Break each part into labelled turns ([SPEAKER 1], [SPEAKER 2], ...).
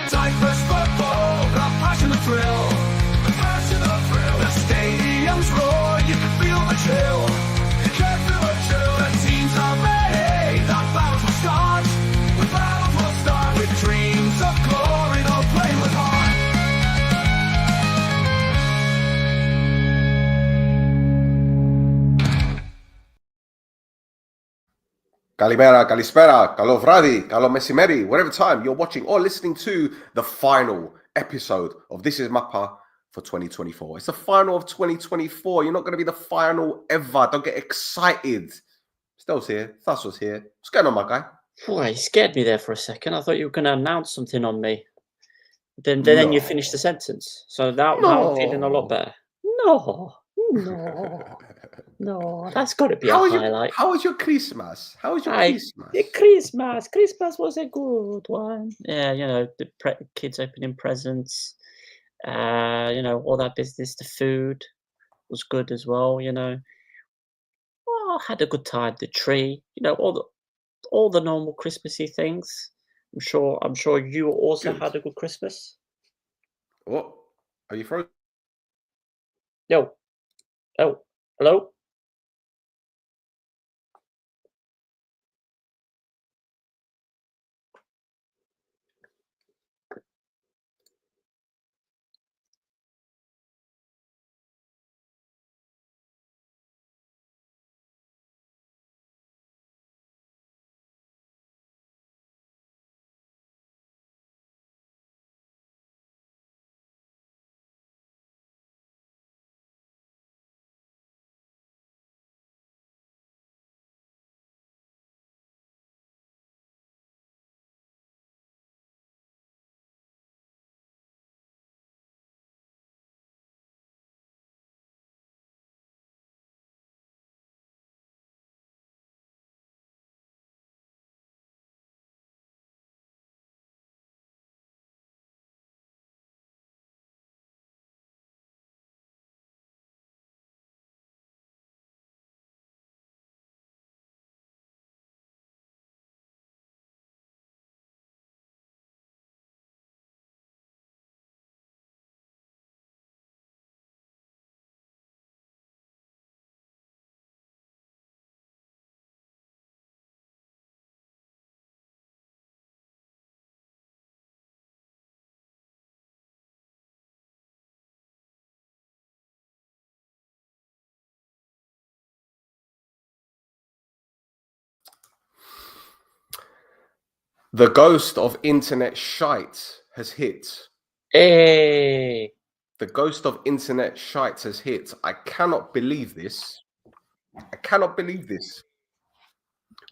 [SPEAKER 1] Cyprus football, the passion, the thrill. The passion, the thrill. The stadiums roar, you can feel the chill. You can feel the chill. The teams are ready, the battles will start. The battles will start with dreams of glory, they'll play with heart.
[SPEAKER 2] Kalimera, Kalispera, Kalo Vradi, Kalo Mesimeri, whatever time you're watching or listening to the final episode of This is Mappa for 2024. It's the final of 2024. You're not going to be the final ever. Don't get excited. Stel's here. Thassel's here. What's going on, my guy?
[SPEAKER 3] Boy, you scared me there for a second. I thought you were going to announce something on me. Then
[SPEAKER 2] No.
[SPEAKER 3] you finished the sentence. So now I'm feeling a lot better. No, that's got to be a highlight.
[SPEAKER 2] How was your Christmas? How was your Christmas?
[SPEAKER 3] Christmas was a good one. Yeah, the kids opening presents. All that business. The food was good as well. I had a good time. The tree. All the normal Christmassy things. I'm sure you also had a good Christmas.
[SPEAKER 2] What? Are you frozen?
[SPEAKER 3] Yo. Oh, hello?
[SPEAKER 2] The ghost of internet shite has hit.
[SPEAKER 3] Hey.
[SPEAKER 2] The ghost of internet shite has hit. I cannot believe this.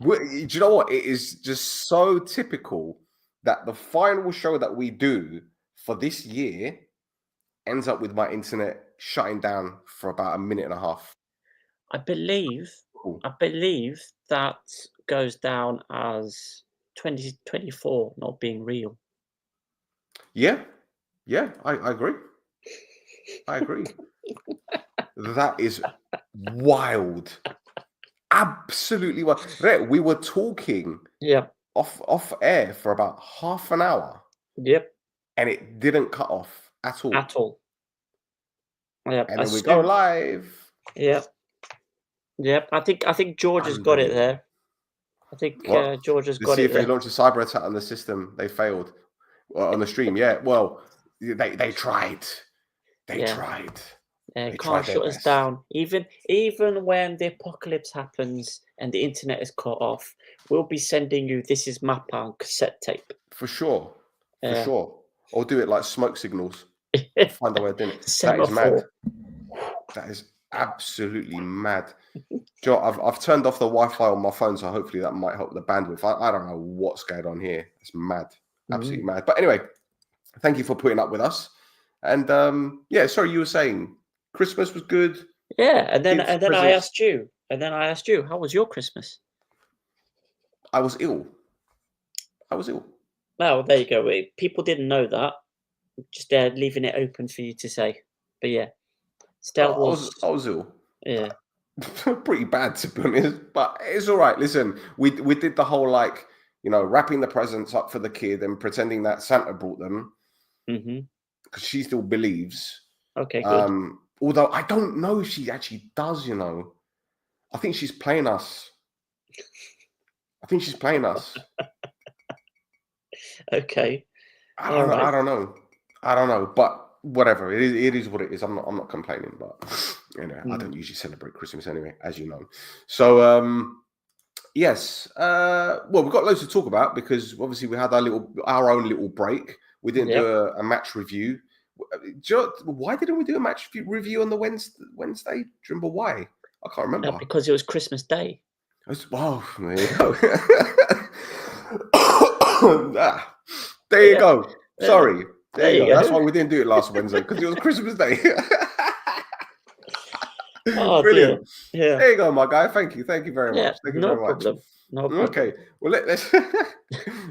[SPEAKER 2] Do you know what? It is just so typical that the final show that we do for this year ends up with my internet shutting down for about a minute and a half.
[SPEAKER 3] I believe that goes down as 2024 not being real.
[SPEAKER 2] Yeah, I agree. That is wild. Absolutely wild. We were talking off air for about half an hour.
[SPEAKER 3] Yep.
[SPEAKER 2] And it didn't cut off at all.
[SPEAKER 3] Yeah.
[SPEAKER 2] And then we go live.
[SPEAKER 3] Yep. I think George has got it there. I think George has got it.
[SPEAKER 2] See if they launched a cyber attack on the system. They failed on the stream. Yeah. Well, they tried. They tried.
[SPEAKER 3] They can't shut us down. Even when the apocalypse happens and the internet is cut off, we'll be sending you This is Mappa on cassette tape.
[SPEAKER 2] For sure. Or do it like smoke signals. Find a way of doing it. That is mad. That is absolutely mad. Joe, I've turned off the Wi-Fi on my phone, so hopefully that might help the bandwidth. I don't know what's going on here. It's mad. Absolutely mad. But anyway, thank you for putting up with us. And sorry, you were saying Christmas was good.
[SPEAKER 3] Yeah, and then I asked you, how was your Christmas?
[SPEAKER 2] I was ill.
[SPEAKER 3] Well, there you go. People didn't know that. Just leaving it open for you to say. But yeah,
[SPEAKER 2] I was ill.
[SPEAKER 3] Yeah.
[SPEAKER 2] Pretty bad, to be honest, but it's all right. Listen, we did the whole wrapping the presents up for the kid and pretending that Santa brought them because she still believes.
[SPEAKER 3] Okay, good.
[SPEAKER 2] Although I don't know if she actually does. I think she's playing us.
[SPEAKER 3] Okay.
[SPEAKER 2] I don't know, but whatever. It is what it is. I'm not complaining, but I don't usually celebrate Christmas anyway, as you know. So yes. Well, we've got loads to talk about because obviously we had our own little break. We didn't do a match review. Why didn't we do a match review on the Wednesday? Do you remember why? I can't remember.
[SPEAKER 3] Because it was Christmas Day.
[SPEAKER 2] Wow, there you go. There you go. Sorry. There you go. That's why we didn't do it last Wednesday, because it was Christmas Day.
[SPEAKER 3] Oh,
[SPEAKER 2] brilliant.
[SPEAKER 3] Dear. Yeah.
[SPEAKER 2] There you go, my guy. Thank you very much. Thank you
[SPEAKER 3] no
[SPEAKER 2] very
[SPEAKER 3] problem.
[SPEAKER 2] much.
[SPEAKER 3] No problem.
[SPEAKER 2] Okay. Well, let's.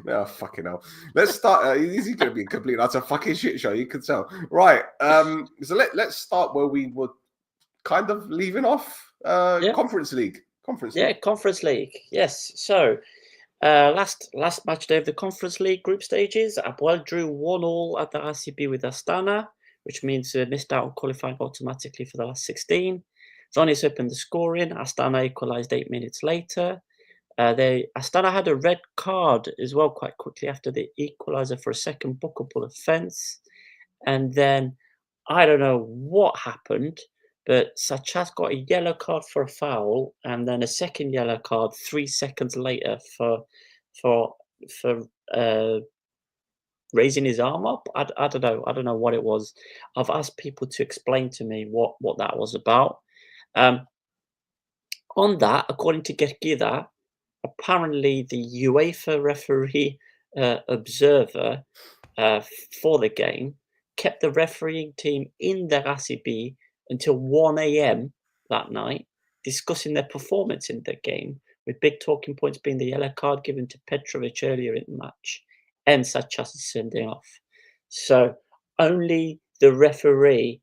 [SPEAKER 2] Oh, fucking hell. Let's start. This is going to be a complete utter fucking shit show. You can tell. Right. So let's start where we were kind of leaving off. Conference League.
[SPEAKER 3] Conference League. Yes. So last match day of the Conference League group stages, Apoel drew 1-1 at the RCB with Astana, which means missed out on qualifying automatically for the last 16. Zonis opened the scoring. Astana equalised 8 minutes later. Astana had a red card as well quite quickly after the equaliser for a second bookable offence. And then I don't know what happened, but Sachas got a yellow card for a foul, and then a second yellow card 3 seconds later for raising his arm up. I don't know. I don't know what it was. I've asked people to explain to me what that was about. On that, according to Gergida, apparently the UEFA referee observer for the game kept the refereeing team in the RCB until 1 a.m. that night, discussing their performance in the game, with big talking points being the yellow card given to Petrovic earlier in the match and Sachas sending off. So only the referee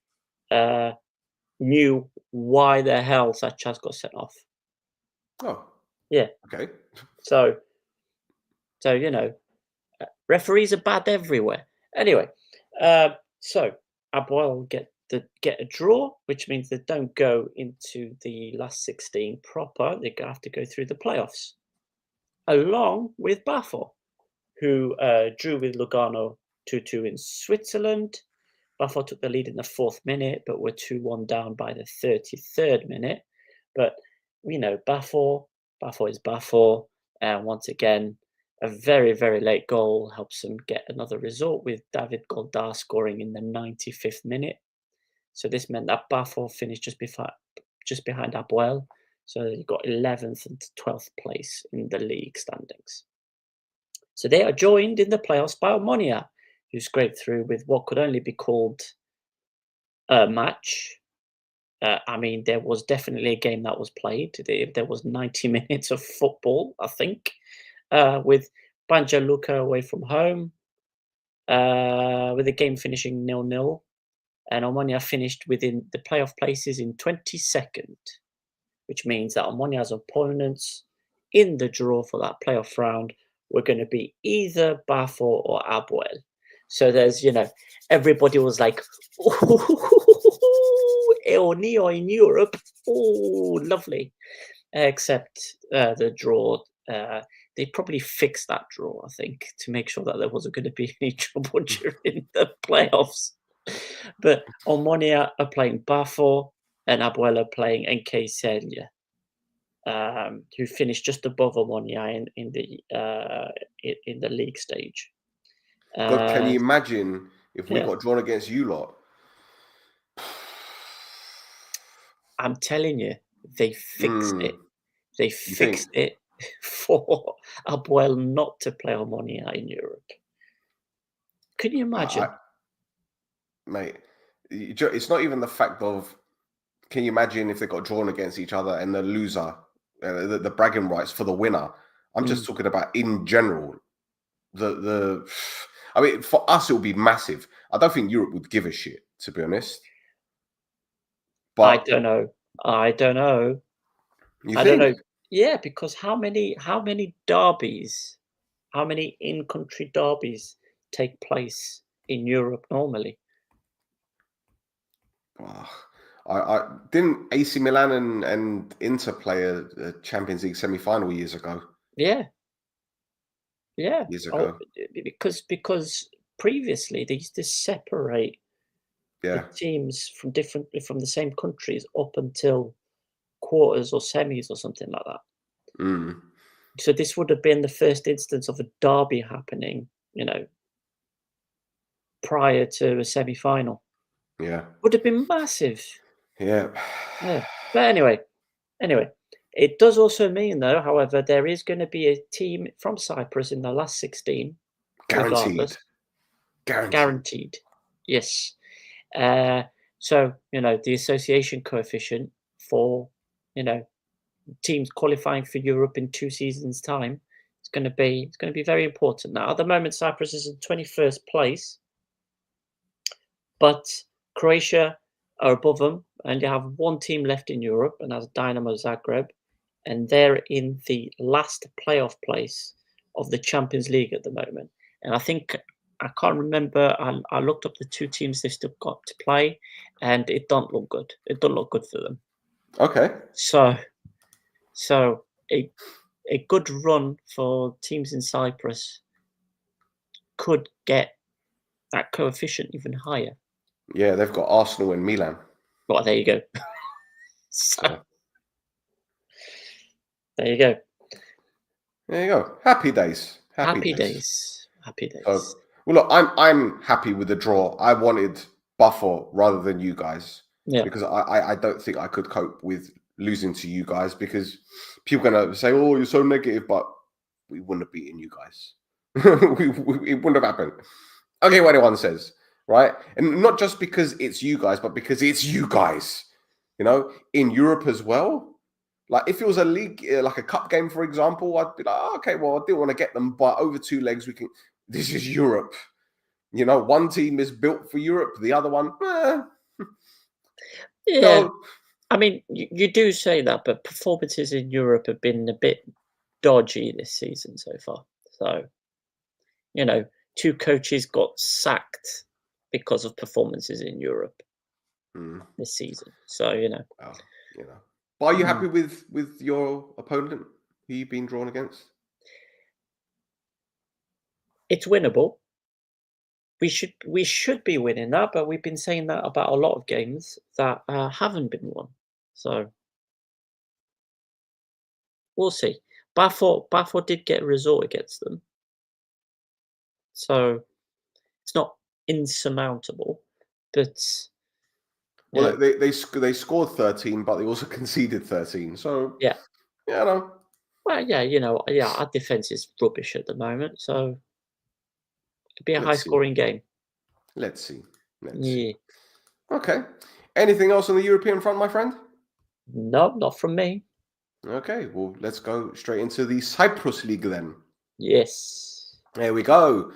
[SPEAKER 3] knew why the hell Sachas got sent off.
[SPEAKER 2] Oh.
[SPEAKER 3] Yeah.
[SPEAKER 2] Okay.
[SPEAKER 3] So referees are bad everywhere. Anyway, so Apoel get a draw, which means they don't go into the last 16 proper. They have to go through the playoffs, along with Bafo, who drew with Lugano 2-2 in Switzerland. Bafo took the lead in the 4th minute, but were 2-1 down by the 33rd minute. But Bafo is Bafo, and once again, a very, very late goal helps them get another result, with David Goldar scoring in the 95th minute. So this meant that Bafo finished just behind Apoel. So they got 11th and 12th place in the league standings. So they are joined in the playoffs by Omonia, who scraped through with what could only be called a match. I mean, there was definitely a game that was played. There was 90 minutes of football, I think, with Banja Luka away from home, with the game finishing 0-0. And Omonia finished within the playoff places in 22nd, which means that Omonia's opponents in the draw for that playoff round were going to be either Bafo or Apoel. So there's, everybody was like, Neo in Europe, oh, lovely. Except the draw, they probably fixed that draw, I think, to make sure that there wasn't going to be any trouble during the playoffs. But Omonia are playing Bafo and Apoel are playing NK Celje, who finished just above Omonia in the league stage.
[SPEAKER 2] God, can you imagine if we got drawn against you lot?
[SPEAKER 3] I'm telling you, they fixed it. They fixed it for Apoel not to play Omonia in Europe. Can you imagine?
[SPEAKER 2] Mate, it's not even the fact of, can you imagine if they got drawn against each other and the loser, the bragging rights for the winner? I'm just talking about in general. I mean, for us, it would be massive. I don't think Europe would give a shit, to be honest. But
[SPEAKER 3] I don't know.
[SPEAKER 2] You think?
[SPEAKER 3] Don't know. Yeah, because how many derbies in-country derbies take place in Europe normally?
[SPEAKER 2] I didn't AC Milan and Inter play a Champions League semi-final years ago.
[SPEAKER 3] Yeah, yeah.
[SPEAKER 2] Years
[SPEAKER 3] Oh,
[SPEAKER 2] ago.
[SPEAKER 3] because previously they used to separate the
[SPEAKER 2] Yeah.
[SPEAKER 3] teams from the same countries up until quarters or semis or something like that.
[SPEAKER 2] Mm.
[SPEAKER 3] So this would have been the first instance of a derby happening, prior to a semi-final.
[SPEAKER 2] Yeah.
[SPEAKER 3] Would have been massive.
[SPEAKER 2] Yeah.
[SPEAKER 3] Yeah. But anyway, it does also mean, though, however, there is going to be a team from Cyprus in the last 16,
[SPEAKER 2] Guaranteed.
[SPEAKER 3] regardless. Guaranteed. Yes. So, the association coefficient for, teams qualifying for Europe in 2 seasons' time, it's going to be very important. Now, at the moment, Cyprus is in 21st place, but Croatia are above them, and you have one team left in Europe, and that's Dynamo Zagreb, and they're in the last playoff place of the Champions League at the moment. And I can't remember. I looked up the 2 teams they've still got to play, and it don't look good. It don't look good for them.
[SPEAKER 2] Okay.
[SPEAKER 3] So a good run for teams in Cyprus could get that coefficient even higher.
[SPEAKER 2] Yeah, they've got Arsenal and Milan.
[SPEAKER 3] Well, there you go. So, there you go.
[SPEAKER 2] There you go. Happy days.
[SPEAKER 3] Happy days.
[SPEAKER 2] Well, look, I'm happy with the draw. I wanted Buffer rather than you guys.
[SPEAKER 3] Yeah.
[SPEAKER 2] Because I don't think I could cope with losing to you guys, because people are gonna say, "Oh, you're so negative," but we wouldn't have beaten you guys. It wouldn't have happened. Okay, what anyone says, right? And not just because it's you guys, but because it's you guys. In Europe as well. Like if it was a league, like a cup game, for example, I'd be like, oh, okay, well, I didn't want to get them, but over 2 legs, we can. This is Europe. One team is built for Europe, the other one,
[SPEAKER 3] Yeah.
[SPEAKER 2] no.
[SPEAKER 3] I mean, you do say that, but performances in Europe have been a bit dodgy this season so far. So, 2 coaches got sacked because of performances in Europe this season. So,
[SPEAKER 2] But are you happy with your opponent who you've been drawn against?
[SPEAKER 3] It's winnable. We should be winning that, but we've been saying that about a lot of games that haven't been won. So we'll see. Baffo did get a result against them, so it's not insurmountable. But
[SPEAKER 2] Well, they scored 13, but they also conceded 13. So
[SPEAKER 3] yeah,
[SPEAKER 2] no.
[SPEAKER 3] well, yeah, our defense is rubbish at the moment, so it'll be a high-scoring game.
[SPEAKER 2] Let's see.
[SPEAKER 3] Yeah.
[SPEAKER 2] Okay. Anything else on the European front, my friend?
[SPEAKER 3] No, not from me.
[SPEAKER 2] Okay, well, let's go straight into the Cyprus League then.
[SPEAKER 3] Yes.
[SPEAKER 2] There we go.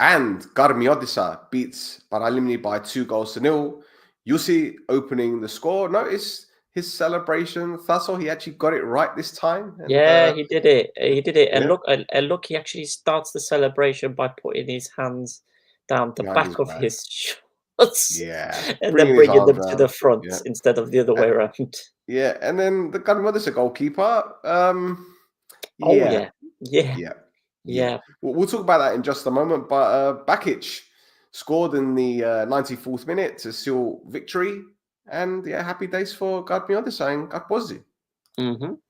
[SPEAKER 2] And Garmiotissa beats Paralimni by 2-0. Yussi opening the score. Notice his celebration. Thasso, he actually got it right this time. And,
[SPEAKER 3] yeah, he did it. And
[SPEAKER 2] yeah.
[SPEAKER 3] look, he actually starts the celebration by putting his hands down the
[SPEAKER 2] Behind
[SPEAKER 3] back of
[SPEAKER 2] back.
[SPEAKER 3] his shorts.
[SPEAKER 2] Yeah.
[SPEAKER 3] And then bringing them to the front
[SPEAKER 2] yeah.
[SPEAKER 3] instead of the other way around.
[SPEAKER 2] Yeah, and then the Garmiotissa goalkeeper.
[SPEAKER 3] Oh, yeah.
[SPEAKER 2] We'll talk about that in just a moment. But Bakic scored in the 94th minute to seal victory. And yeah, happy days for Garmiotissa and Gakpozi.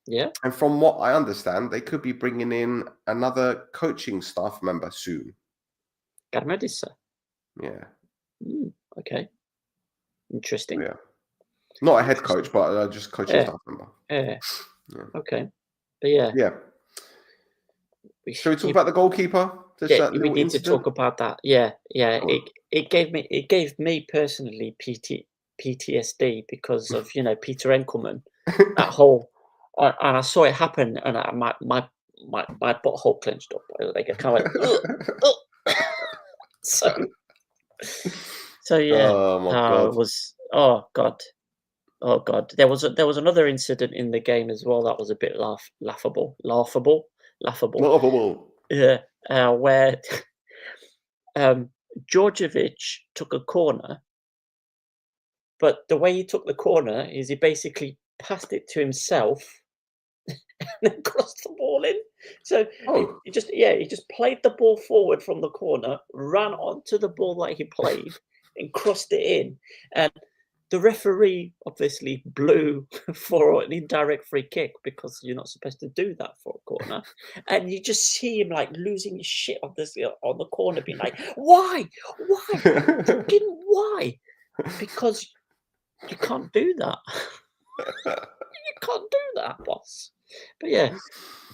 [SPEAKER 3] Yeah.
[SPEAKER 2] And from what I understand, they could be bringing in another coaching staff member soon.
[SPEAKER 3] Garmiotissa.
[SPEAKER 2] Yeah.
[SPEAKER 3] Okay. Interesting.
[SPEAKER 2] Yeah. Not a head coach, but just coaching staff member.
[SPEAKER 3] Yeah. Okay. But yeah.
[SPEAKER 2] Yeah. Shall we talk about the goalkeeper?
[SPEAKER 3] We need to talk about that. Yeah. It gave me personally PTSD because of Peter Enkelman. That whole, and I saw it happen, and my butthole clenched up. Like I kind of so yeah.
[SPEAKER 2] Oh my God.
[SPEAKER 3] It was oh god. There was another incident in the game as well that was a bit laughable. Yeah, where Djordjevic took a corner, but the way he took the corner is he basically passed it to himself and then crossed the ball in. So
[SPEAKER 2] Oh,
[SPEAKER 3] he just played the ball forward from the corner, ran onto the ball that he played, and crossed it in. And the referee obviously blew for an indirect free kick because you're not supposed to do that for a corner. And you just see him like losing his shit on the corner, being like, "Why? Why? Fucking why?" Because you can't do that. You can't do that, boss. But yeah,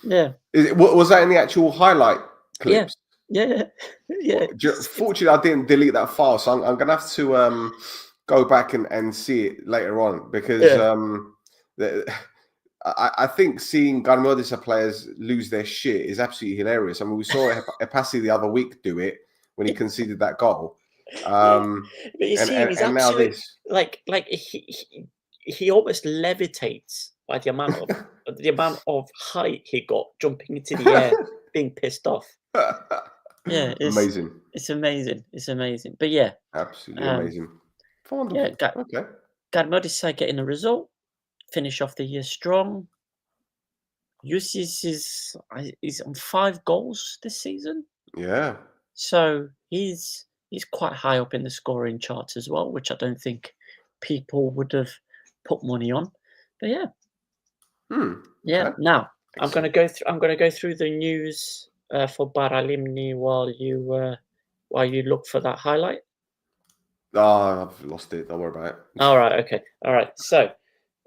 [SPEAKER 3] yeah,
[SPEAKER 2] Was that in the actual highlight
[SPEAKER 3] yeah,
[SPEAKER 2] clips?
[SPEAKER 3] yeah, yeah.
[SPEAKER 2] Fortunately, I didn't delete that file, so I'm gonna have to go back and see it later on because
[SPEAKER 3] Yeah.
[SPEAKER 2] the, I think seeing Garmodisa players lose their shit is absolutely hilarious. I mean, we saw Epasi the other week do it when he conceded that goal,
[SPEAKER 3] Yeah.
[SPEAKER 2] um,
[SPEAKER 3] But you see him, he's
[SPEAKER 2] and now
[SPEAKER 3] absolute
[SPEAKER 2] this.
[SPEAKER 3] like he almost levitates by the amount of height he got jumping into the air, being pissed off. Yeah,
[SPEAKER 2] Amazing,
[SPEAKER 3] it's amazing. It's amazing. But yeah,
[SPEAKER 2] absolutely
[SPEAKER 3] um,
[SPEAKER 2] amazing,
[SPEAKER 3] yeah,
[SPEAKER 2] wonderful. Okay,
[SPEAKER 3] Garmodisa getting a result, finish off the year strong. Yusis is on 5 goals this season.
[SPEAKER 2] yeah.
[SPEAKER 3] So he's quite high up in the scoring charts as well, which I don't think people would have put money on. But yeah, yeah.
[SPEAKER 2] Okay,
[SPEAKER 3] Now
[SPEAKER 2] excellent.
[SPEAKER 3] I'm gonna go through the news for Baralimni while you look for that highlight.
[SPEAKER 2] Ah, I've lost it. Don't worry about it.
[SPEAKER 3] All right. Okay. All right. So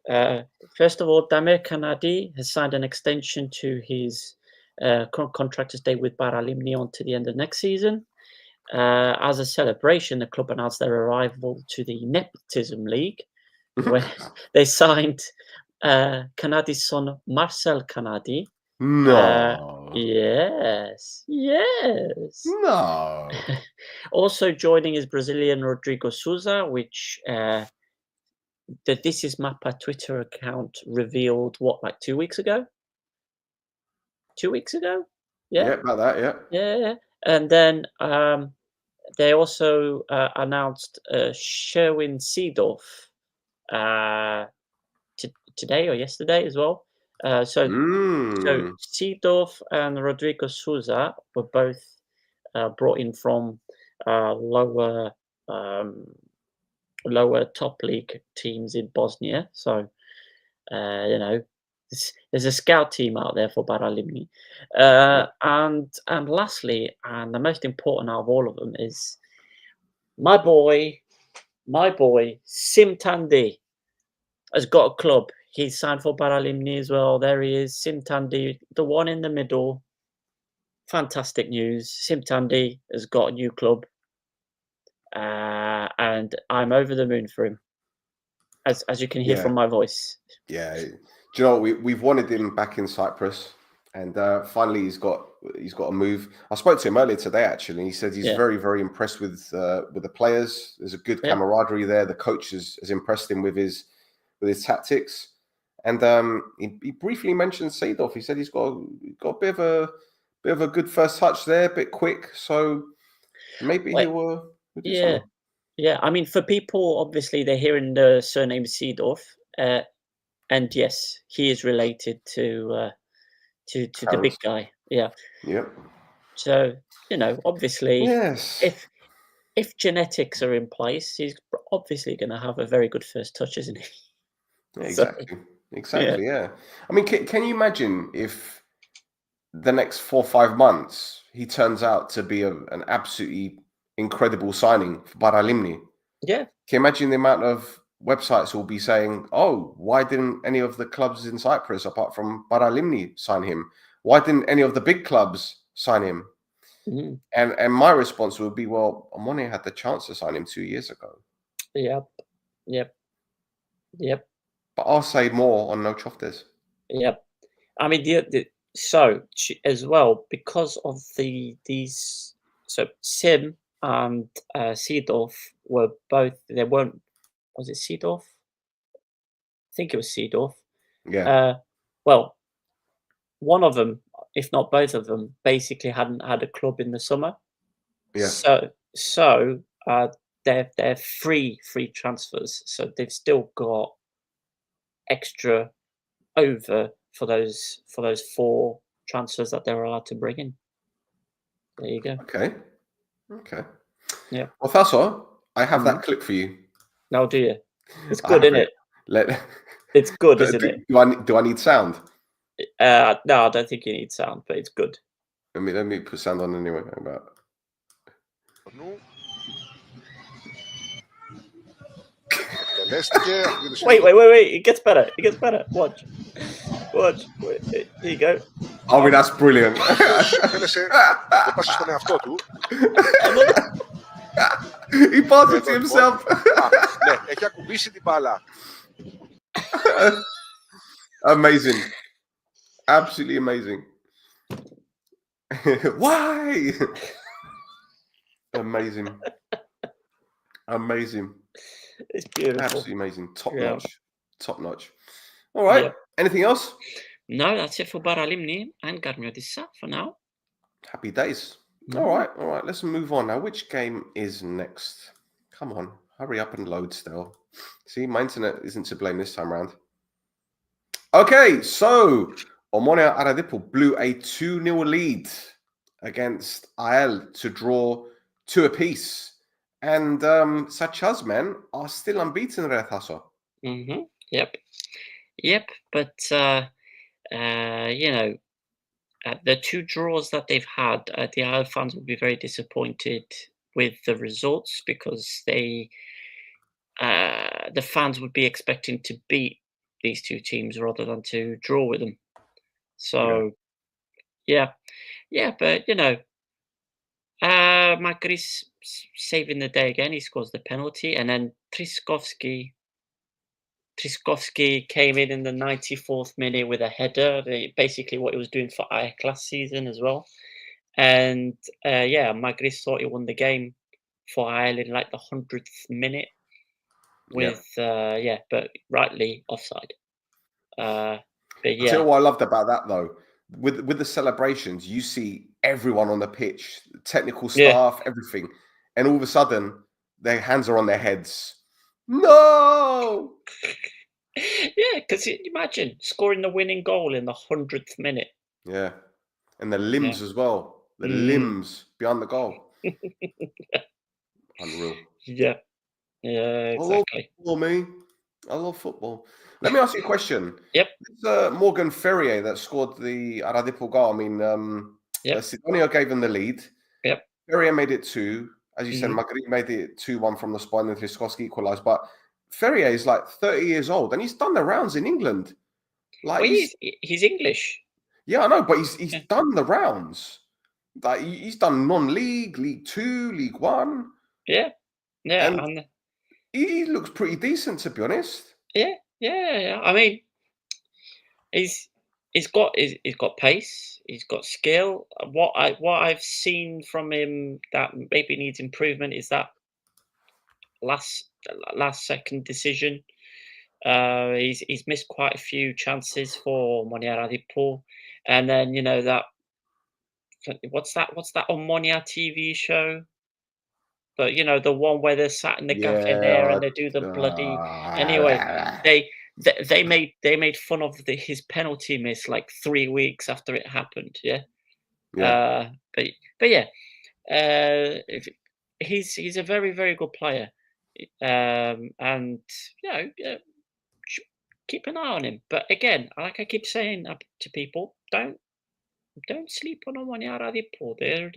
[SPEAKER 3] uh, first of all, Damer Kanadi has signed an extension to his current contract to stay with Baralimni on to the end of next season. As a celebration, the club announced their arrival to the Nepotism League, where they signed Kanadi's son Marcel Kanadi.
[SPEAKER 2] No,
[SPEAKER 3] Yes, yes.
[SPEAKER 2] no.
[SPEAKER 3] Also joining is Brazilian Rodrigo Souza, which the This Is Mappa Twitter account revealed what, like 2 weeks ago? 2 weeks ago?
[SPEAKER 2] Yeah,
[SPEAKER 3] Yeah,
[SPEAKER 2] about that. Yeah.
[SPEAKER 3] yeah, yeah. And then they also announced Sherwin Seedorf uh, today or yesterday as well. So
[SPEAKER 2] Mm.
[SPEAKER 3] Seedorf and Rodrigo Souza were both brought in from lower um, lower top league teams in Bosnia. So you know, there's a scout team out there for Baralimni.
[SPEAKER 2] Yeah.
[SPEAKER 3] And lastly, and the most important out of all of them is my boy, Sim Tandy has got a club. He's signed for Baralimni as well. There he is, Sim Tandy, the one in the middle. Fantastic news. Sim Tandy has got a new club, and I'm over the moon for him, as you can hear
[SPEAKER 2] Yeah.
[SPEAKER 3] from my voice.
[SPEAKER 2] Yeah. Do you know what? We've wanted him back in Cyprus, and finally he's got a move. I spoke to him earlier today actually. And he said he's
[SPEAKER 3] Yeah,
[SPEAKER 2] very impressed with the players. There's a good
[SPEAKER 3] yeah,
[SPEAKER 2] camaraderie there. The coach has impressed him with his tactics, and he briefly mentioned Seedorf. He said he's got a bit of a good first touch there, a bit quick. So maybe
[SPEAKER 3] like
[SPEAKER 2] he'll do
[SPEAKER 3] yeah,
[SPEAKER 2] something.
[SPEAKER 3] yeah. I mean, for people, obviously, they're hearing the surname Seedorf, and yes, he is related to the
[SPEAKER 2] Carrots.
[SPEAKER 3] big guy. Yeah.
[SPEAKER 2] Yep.
[SPEAKER 3] So obviously,
[SPEAKER 2] Yes.
[SPEAKER 3] if genetics are in place, he's obviously going to have a very good first touch, isn't he?
[SPEAKER 2] Yeah,
[SPEAKER 3] So
[SPEAKER 2] exactly.
[SPEAKER 3] yeah,
[SPEAKER 2] Exactly. Yeah. I mean, can you imagine if the next 4 or 5 months he turns out to be an absolutely incredible signing for Baralimni?
[SPEAKER 3] yeah.
[SPEAKER 2] Can you imagine the amount of websites will be saying, "Oh, why didn't any of the clubs in Cyprus, apart from Baralimni, sign him? Why didn't any of the big clubs sign him?"
[SPEAKER 3] Mhm.
[SPEAKER 2] And my response would be, "Well, Amone had the chance to sign him 2 years ago."
[SPEAKER 3] Yep, yep, yep,
[SPEAKER 2] But I'll say more on No Choftes.
[SPEAKER 3] yep. I mean, as well because of these. So Sim and Seedorf were both. They weren't. Was it Seedorf? I think it was Seedorf.
[SPEAKER 2] Yeah.
[SPEAKER 3] Uh, well, one of them if not both of them, basically hadn't had a club in the summer.
[SPEAKER 2] Yeah.
[SPEAKER 3] So they're free transfers, so they've still got extra over for those 4 transfers that they're allowed to bring in. There you go.
[SPEAKER 2] Okay.
[SPEAKER 3] Yeah.
[SPEAKER 2] Well, Tasso, I have that clip for you.
[SPEAKER 3] Now, do you? It's
[SPEAKER 2] I
[SPEAKER 3] good,
[SPEAKER 2] have
[SPEAKER 3] isn't it?
[SPEAKER 2] it.
[SPEAKER 3] It's good, isn't it?
[SPEAKER 2] Do I need sound?
[SPEAKER 3] No, I don't think you need sound, but it's good.
[SPEAKER 2] Let me put sound on anyway.
[SPEAKER 3] Wait. It gets better. Watch. Wait, here you go.
[SPEAKER 2] I mean, that's brilliant. He passed it to himself. Amazing. Absolutely amazing. Why? Amazing.
[SPEAKER 3] It's beautiful.
[SPEAKER 2] Absolutely amazing. Top notch. All right. Yeah. Anything else?
[SPEAKER 3] No, that's it for Baralimni and Garmiodissa for now.
[SPEAKER 2] Happy days. All right. Let's move on now. Which game is next? Come on, hurry up and load still. See, my internet isn't to blame this time around. Okay, so Omonia Aradipol blew a 2-0 lead against AEL to draw 2 apiece. And Sachazmen are still unbeaten, Retaso.
[SPEAKER 3] Yep. But the 2 draws that they've had, the AEL fans will be very disappointed with the results because the fans would be expecting to beat these 2 teams rather than to draw with them. So, yeah. But Magris saving the day again. He scores the penalty, and then Triskovsky came in the 94th minute with a header. Basically, what he was doing for AEK last season as well. And Magris thought he won the game for AEL in like the 100th minute with but rightly offside. But yeah,
[SPEAKER 2] I tell you what I loved about that though. With the celebrations, you see everyone on the pitch, technical staff, everything, and all of a sudden their hands are on their heads. No.
[SPEAKER 3] Yeah, because imagine scoring the winning goal in the 100th minute.
[SPEAKER 2] Yeah, and the limbs as well. The limbs behind the goal. Unreal.
[SPEAKER 3] Yeah, exactly.
[SPEAKER 2] I love football. Let me ask you a question.
[SPEAKER 3] Yep.
[SPEAKER 2] It's Morgan Ferrier that scored the Aradipol goal. I mean, Sidonia gave him the lead.
[SPEAKER 3] Yep.
[SPEAKER 2] Ferrier made it 2. As you said, Magritte made it 2-1 from the spine, and Triskovsky equalised. But Ferrier is like 30 years old, and he's done the rounds in England. Like
[SPEAKER 3] he's English.
[SPEAKER 2] Yeah, I know, but he's done the rounds. Like he's done non-league, League 2, League 1.
[SPEAKER 3] Yeah.
[SPEAKER 2] And he looks pretty decent, to be honest.
[SPEAKER 3] Yeah. I mean, he's got pace. He's got skill. What I've seen from him that maybe needs improvement is that last second decision. He's missed quite a few chances for Omonia Aradipol, and then that what's that Omonia TV show? But the one where they're sat in the cafe there and they do the bloody. Anyway, they made fun of his penalty miss like 3 weeks after it happened. Yeah. But yeah, he's a very, very good player, and keep an eye on him. But again, like I keep saying to people, don't sleep on Omonia Aradipol. They're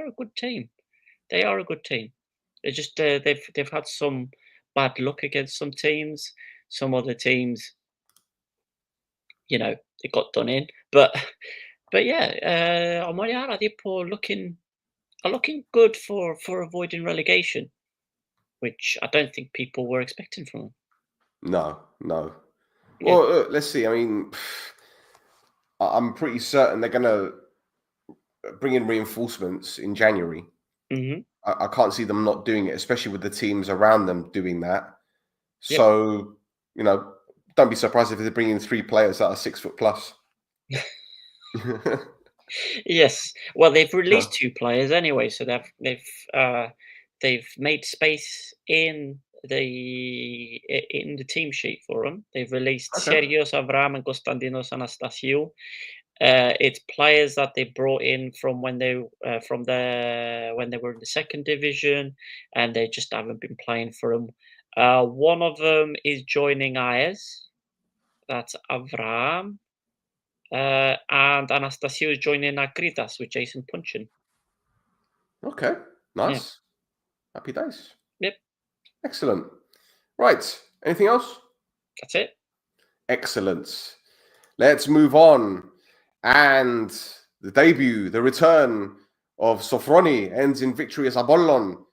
[SPEAKER 3] a good team. They are a good team. They're just they've had some bad luck against some teams. Some other teams, they got done in. But yeah, Omonia Aradipol are looking good for avoiding relegation, which I don't think people were expecting from them.
[SPEAKER 2] No. Yeah. Well, let's see. I mean, I'm pretty certain they're going to bring in reinforcements in January. I can't see them not doing it, especially with the teams around them doing that. Yep. So, don't be surprised if they bring in 3 players that are 6 foot plus.
[SPEAKER 3] Yes. Well, they've
[SPEAKER 2] Huh.
[SPEAKER 3] released 2 players anyway, so they've made space in the team sheet for them. They've released
[SPEAKER 2] Okay.
[SPEAKER 3] Serios Avram and Konstantinos Anastasiou. It's players that they brought in from when they when they were in the second division, and they just haven't been playing for them. One of them is joining AES. That's Avram. And Anastasiou is joining Agridas with Jason Punchin.
[SPEAKER 2] Okay.
[SPEAKER 3] Yeah.
[SPEAKER 2] Nice. Happy days.
[SPEAKER 3] Yep.
[SPEAKER 2] Excellent. Right. Anything else?
[SPEAKER 3] That's it.
[SPEAKER 2] Excellent. Let's move on. And the debut, the return of Sofroni ends in victory as Apollon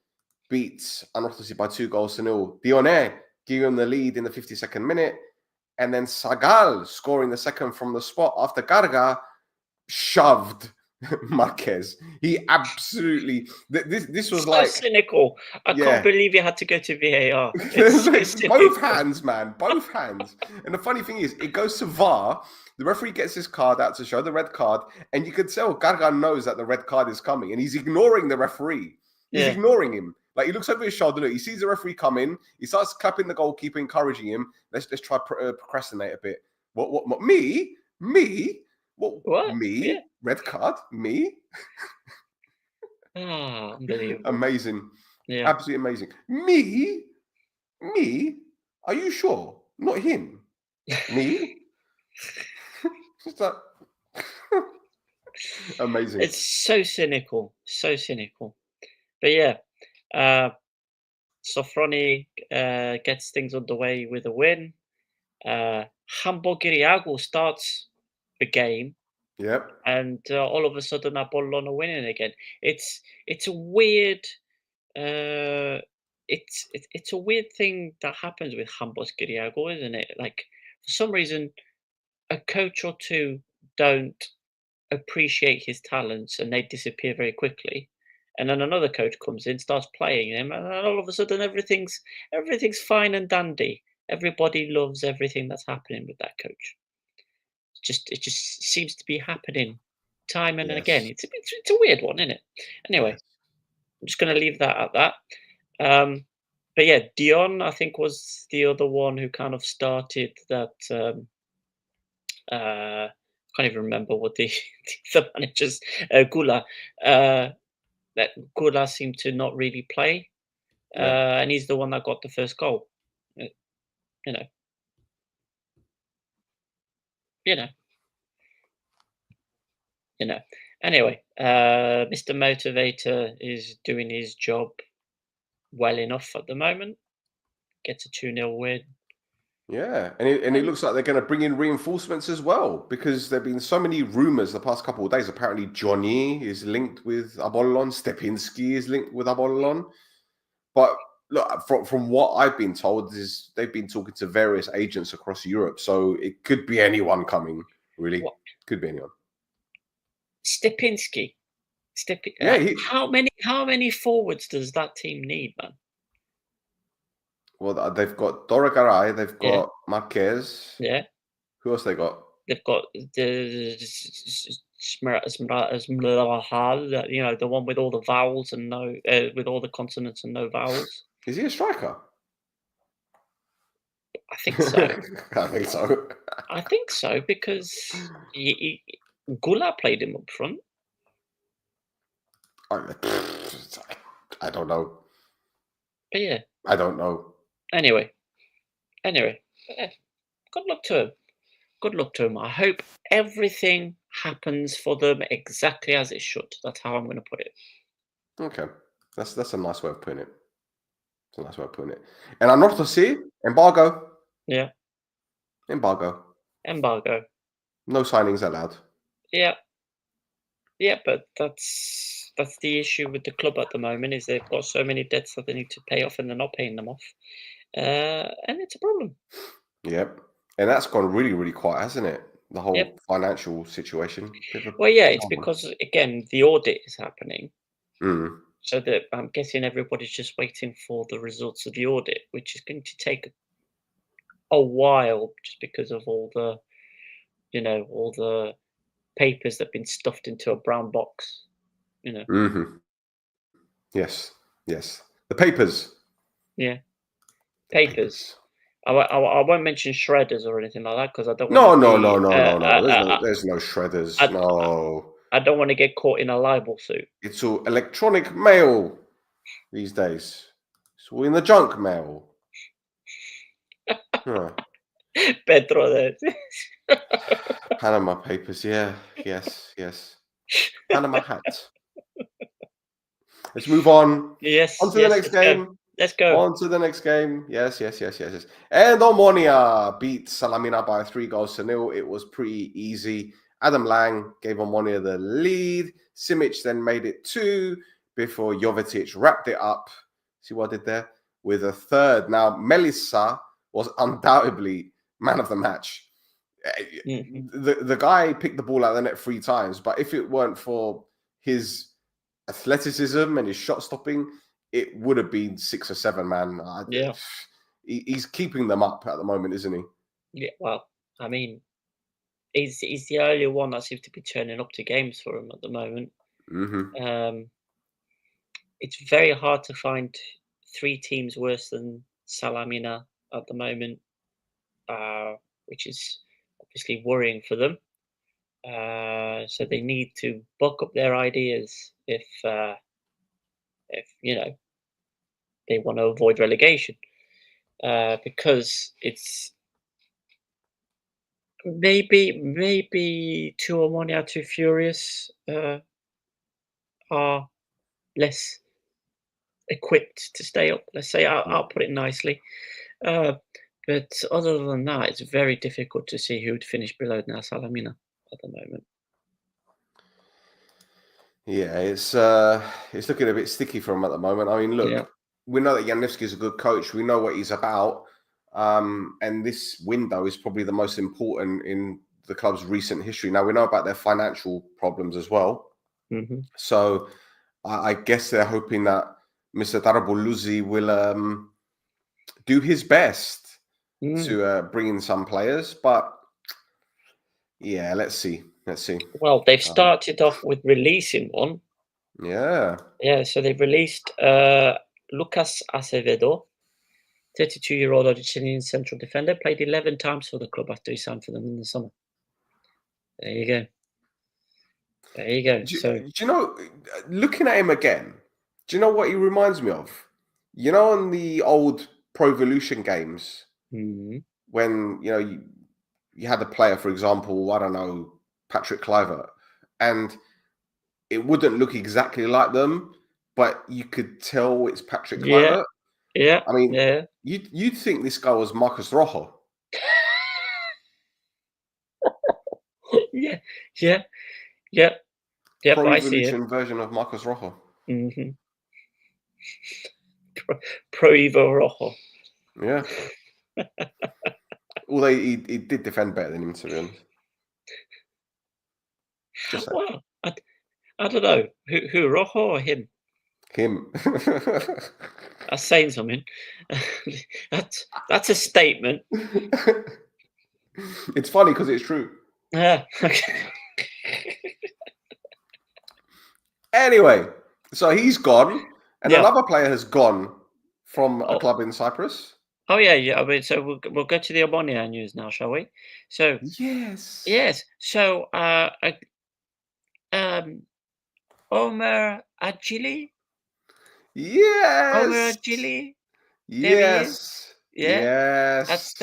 [SPEAKER 2] beats Anorthosis by 2-0. Dione giving them the lead in the 52nd minute. And then Sagal scoring the second from the spot after Garga shoved Marquez. He absolutely this was
[SPEAKER 3] So
[SPEAKER 2] like
[SPEAKER 3] cynical. I can't believe you had to go to VAR. It's so cynical.
[SPEAKER 2] both hands, man, both hands. And the funny thing is, it goes to VAR. The referee gets his card out to show the red card, and you could tell Garga knows that the red card is coming, and he's ignoring the referee. He's ignoring him. Like, he looks over his shoulder. Look, he sees the referee come in. He starts clapping the goalkeeper, encouraging him. Let's try procrastinate a bit. What? Me? What? Me?
[SPEAKER 3] Yeah.
[SPEAKER 2] Red card? Me?
[SPEAKER 3] Ah, unbelievable.
[SPEAKER 2] Amazing.
[SPEAKER 3] Yeah.
[SPEAKER 2] Absolutely amazing. Me? Are you sure? Not him. Me? Just like amazing.
[SPEAKER 3] It's so cynical. So cynical. But yeah, Sofroni gets things underway with a win. Hamburg Iriago starts the game,
[SPEAKER 2] Yep.
[SPEAKER 3] and all of a sudden Apollon are winning again. It's a weird it's a weird thing that happens with Hamburg Iriago, isn't it? Like, for some reason, a coach or two don't appreciate his talents and they disappear very quickly. And then another coach comes in, starts playing him, and then all of a sudden everything's fine and dandy. Everybody loves everything that's happening with that coach. It just seems to be happening time and again.
[SPEAKER 2] Yes.
[SPEAKER 3] It's a weird one, isn't it? Anyway,
[SPEAKER 2] Yes.
[SPEAKER 3] I'm just going to leave that at that. But yeah, Dion, I think, was the other one who kind of started that. Can't even remember what the managers, Gula. That Gula seemed to not really play,
[SPEAKER 2] Yeah.
[SPEAKER 3] and he's the one that got the first goal. Uh, You know, you know, you know. Anyway, Mr. Motivator is doing his job well enough at the moment. Gets a 2-0 win.
[SPEAKER 2] Yeah, and it looks like they're going to bring in reinforcements as well, because there have been so many rumors the past couple of days. Apparently, Johnny is linked with Apollon, Stepinski is linked with Apollon. But look, from what I've been told, is they've been talking to various agents across Europe, so it could be anyone coming. Really,
[SPEAKER 3] What?
[SPEAKER 2] could be anyone.
[SPEAKER 3] Stepinski.
[SPEAKER 2] Yeah,
[SPEAKER 3] How many forwards does that team need, man?
[SPEAKER 2] well, they've got Doragaray, they've
[SPEAKER 3] Yeah.
[SPEAKER 2] got Marquez.
[SPEAKER 3] Yeah.
[SPEAKER 2] Who else they got?
[SPEAKER 3] They've got the the one with all the vowels and no, with all the consonants and no vowels.
[SPEAKER 2] Is he a striker?
[SPEAKER 3] I think so.
[SPEAKER 2] I think so.
[SPEAKER 3] I think so because Gula played him up front.
[SPEAKER 2] I don't know.
[SPEAKER 3] But yeah.
[SPEAKER 2] I don't know.
[SPEAKER 3] Anyway, good luck to him. Good luck to him. I hope everything happens for them exactly as it should. That's how I'm going to put it.
[SPEAKER 2] Okay, that's a nice way of putting it. It's a nice way of putting it. And I'm not to see embargo.
[SPEAKER 3] Yeah.
[SPEAKER 2] Embargo.
[SPEAKER 3] No
[SPEAKER 2] signings allowed.
[SPEAKER 3] Yeah. Yeah, but that's the issue with the club at the moment, is they've got so many debts that they need to pay off and they're not paying them off. And it's a problem.
[SPEAKER 2] Yep. And that's gone really, really quiet, hasn't it? The whole financial situation.
[SPEAKER 3] Well, yeah, it's because, again, the audit is happening.
[SPEAKER 2] Mm.
[SPEAKER 3] So that I'm guessing everybody's just waiting for the results of the audit, which is going to take a while just because of all the papers that have been stuffed into a brown box. You know.
[SPEAKER 2] Mm-hmm. Yes. Yes. The papers.
[SPEAKER 3] Yeah. Papers. I won't mention shredders or anything like that because I don't want
[SPEAKER 2] No,
[SPEAKER 3] to
[SPEAKER 2] no,
[SPEAKER 3] be.
[SPEAKER 2] no, no, no, no. There's no shredders. No.
[SPEAKER 3] I don't want to get caught in a libel suit.
[SPEAKER 2] It's all electronic mail these days. It's all in the junk mail. Huh.
[SPEAKER 3] Pedro there.
[SPEAKER 2] Panama Papers, yeah. Yes, yes. Panama hat. Let's move on.
[SPEAKER 3] Yes.
[SPEAKER 2] On to the
[SPEAKER 3] Yes.
[SPEAKER 2] next game.
[SPEAKER 3] Let's go.
[SPEAKER 2] On to the next game. Yes, yes, yes, yes, yes. And Omonia beat Salamina by 3-0. It was pretty easy. Adam Lang gave Omonia the lead. Simic then made it 2 before Jovetic wrapped it up. See what I did there? With a third. Now, Melissa was undoubtedly man of the match.
[SPEAKER 3] Mm-hmm.
[SPEAKER 2] The guy picked the ball out of the net 3 times, but if it weren't for his athleticism and his shot stopping, it would have been 6 or 7, man.
[SPEAKER 3] Yeah.
[SPEAKER 2] He's keeping them up at the moment, isn't he?
[SPEAKER 3] Yeah. Well, I mean, he's the only one that seems to be turning up to games for him at the moment.
[SPEAKER 2] Mm-hmm.
[SPEAKER 3] It's very hard to find 3 teams worse than Salamina at the moment, which is obviously worrying for them. So they need to buck up their ideas if you know they want to avoid relegation, because it's maybe Two Omonia, Two Furious are less equipped to stay up. Let's say I'll put it nicely. But other than that, it's very difficult to see who would finish below now Salamina at the moment.
[SPEAKER 2] Yeah, it's looking a bit sticky for him at the moment. I mean, look,
[SPEAKER 3] Yeah.
[SPEAKER 2] we know that Janevski is a good coach. We know what he's about. And this window is probably the most important in the club's recent history. Now, we know about their financial problems as well.
[SPEAKER 3] Mm-hmm.
[SPEAKER 2] So I guess they're hoping that Mr. Darabuluzi will do his best to bring in some players. But yeah, let's see. Let's see.
[SPEAKER 3] Well, they've started off with releasing one.
[SPEAKER 2] Yeah.
[SPEAKER 3] Yeah, so they've released Lucas Acevedo, 32-year-old Argentinian central defender, played 11 times for the club after he signed for them in the summer. There you go. There you go.
[SPEAKER 2] Do you know, looking at him again, do you know what he reminds me of? You know, on the old Pro Evolution games, when, you know, you had a player, for example, I don't know, Patrick Kluivert, and it wouldn't look exactly like them, but you could tell it's Patrick Kluivert.
[SPEAKER 3] Yeah.
[SPEAKER 2] I mean, you'd think this guy was Marcus Rojo.
[SPEAKER 3] Yeah.
[SPEAKER 2] Pro
[SPEAKER 3] I see it.
[SPEAKER 2] Evolution version of Marcus Rojo.
[SPEAKER 3] Mm-hmm. Pro Evo Rojo.
[SPEAKER 2] Yeah. Although he did defend better than him, to be honest.
[SPEAKER 3] Well, I don't know. Who, Rojo or him?
[SPEAKER 2] Him.
[SPEAKER 3] That's saying something. That's a statement.
[SPEAKER 2] It's funny because it's true.
[SPEAKER 3] Yeah.
[SPEAKER 2] Anyway, so he's gone, and another player has gone from a club in Cyprus.
[SPEAKER 3] Oh yeah. I mean, so we'll go to the Omonia news now, shall we? So yes. So Omer Adjili.
[SPEAKER 2] Yes.
[SPEAKER 3] Omer Adjili.
[SPEAKER 2] Yes.
[SPEAKER 3] Yeah.
[SPEAKER 2] Yes.
[SPEAKER 3] That's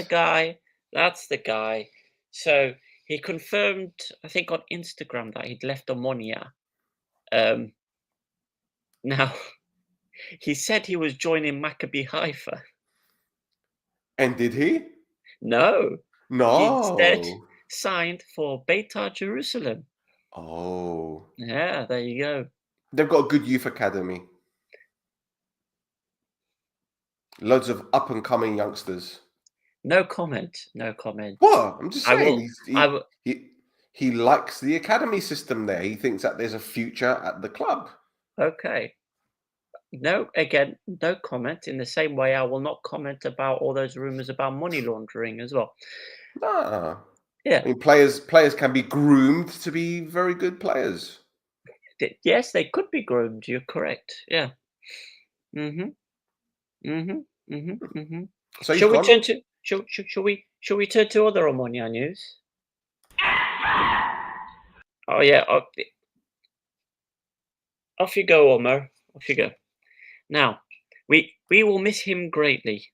[SPEAKER 3] the guy. So he confirmed, I think, on Instagram that he'd left Omonia. Now, he said he was joining Maccabi Haifa.
[SPEAKER 2] And did he?
[SPEAKER 3] No.
[SPEAKER 2] No.
[SPEAKER 3] He instead signed for Beitar Jerusalem.
[SPEAKER 2] Oh.
[SPEAKER 3] Yeah, there you go.
[SPEAKER 2] They've got a good youth academy. Loads of up-and-coming youngsters.
[SPEAKER 3] No comment.
[SPEAKER 2] What? I'm just saying. He likes the academy system there. He thinks that there's a future at the club.
[SPEAKER 3] Okay. No comment. In the same way, I will not comment about all those rumours about money laundering as well.
[SPEAKER 2] Ah.
[SPEAKER 3] Yeah.
[SPEAKER 2] I mean, players can be groomed to be very good players.
[SPEAKER 3] Yes, they could be groomed. You're correct. Yeah. Mhm. Mhm. Mhm. Mhm.
[SPEAKER 2] So he's
[SPEAKER 3] Shall we
[SPEAKER 2] gone.
[SPEAKER 3] turn to shall we turn to other Omonia news? Oh yeah. Off you go, Omar. Off you go. Now, we will miss him greatly.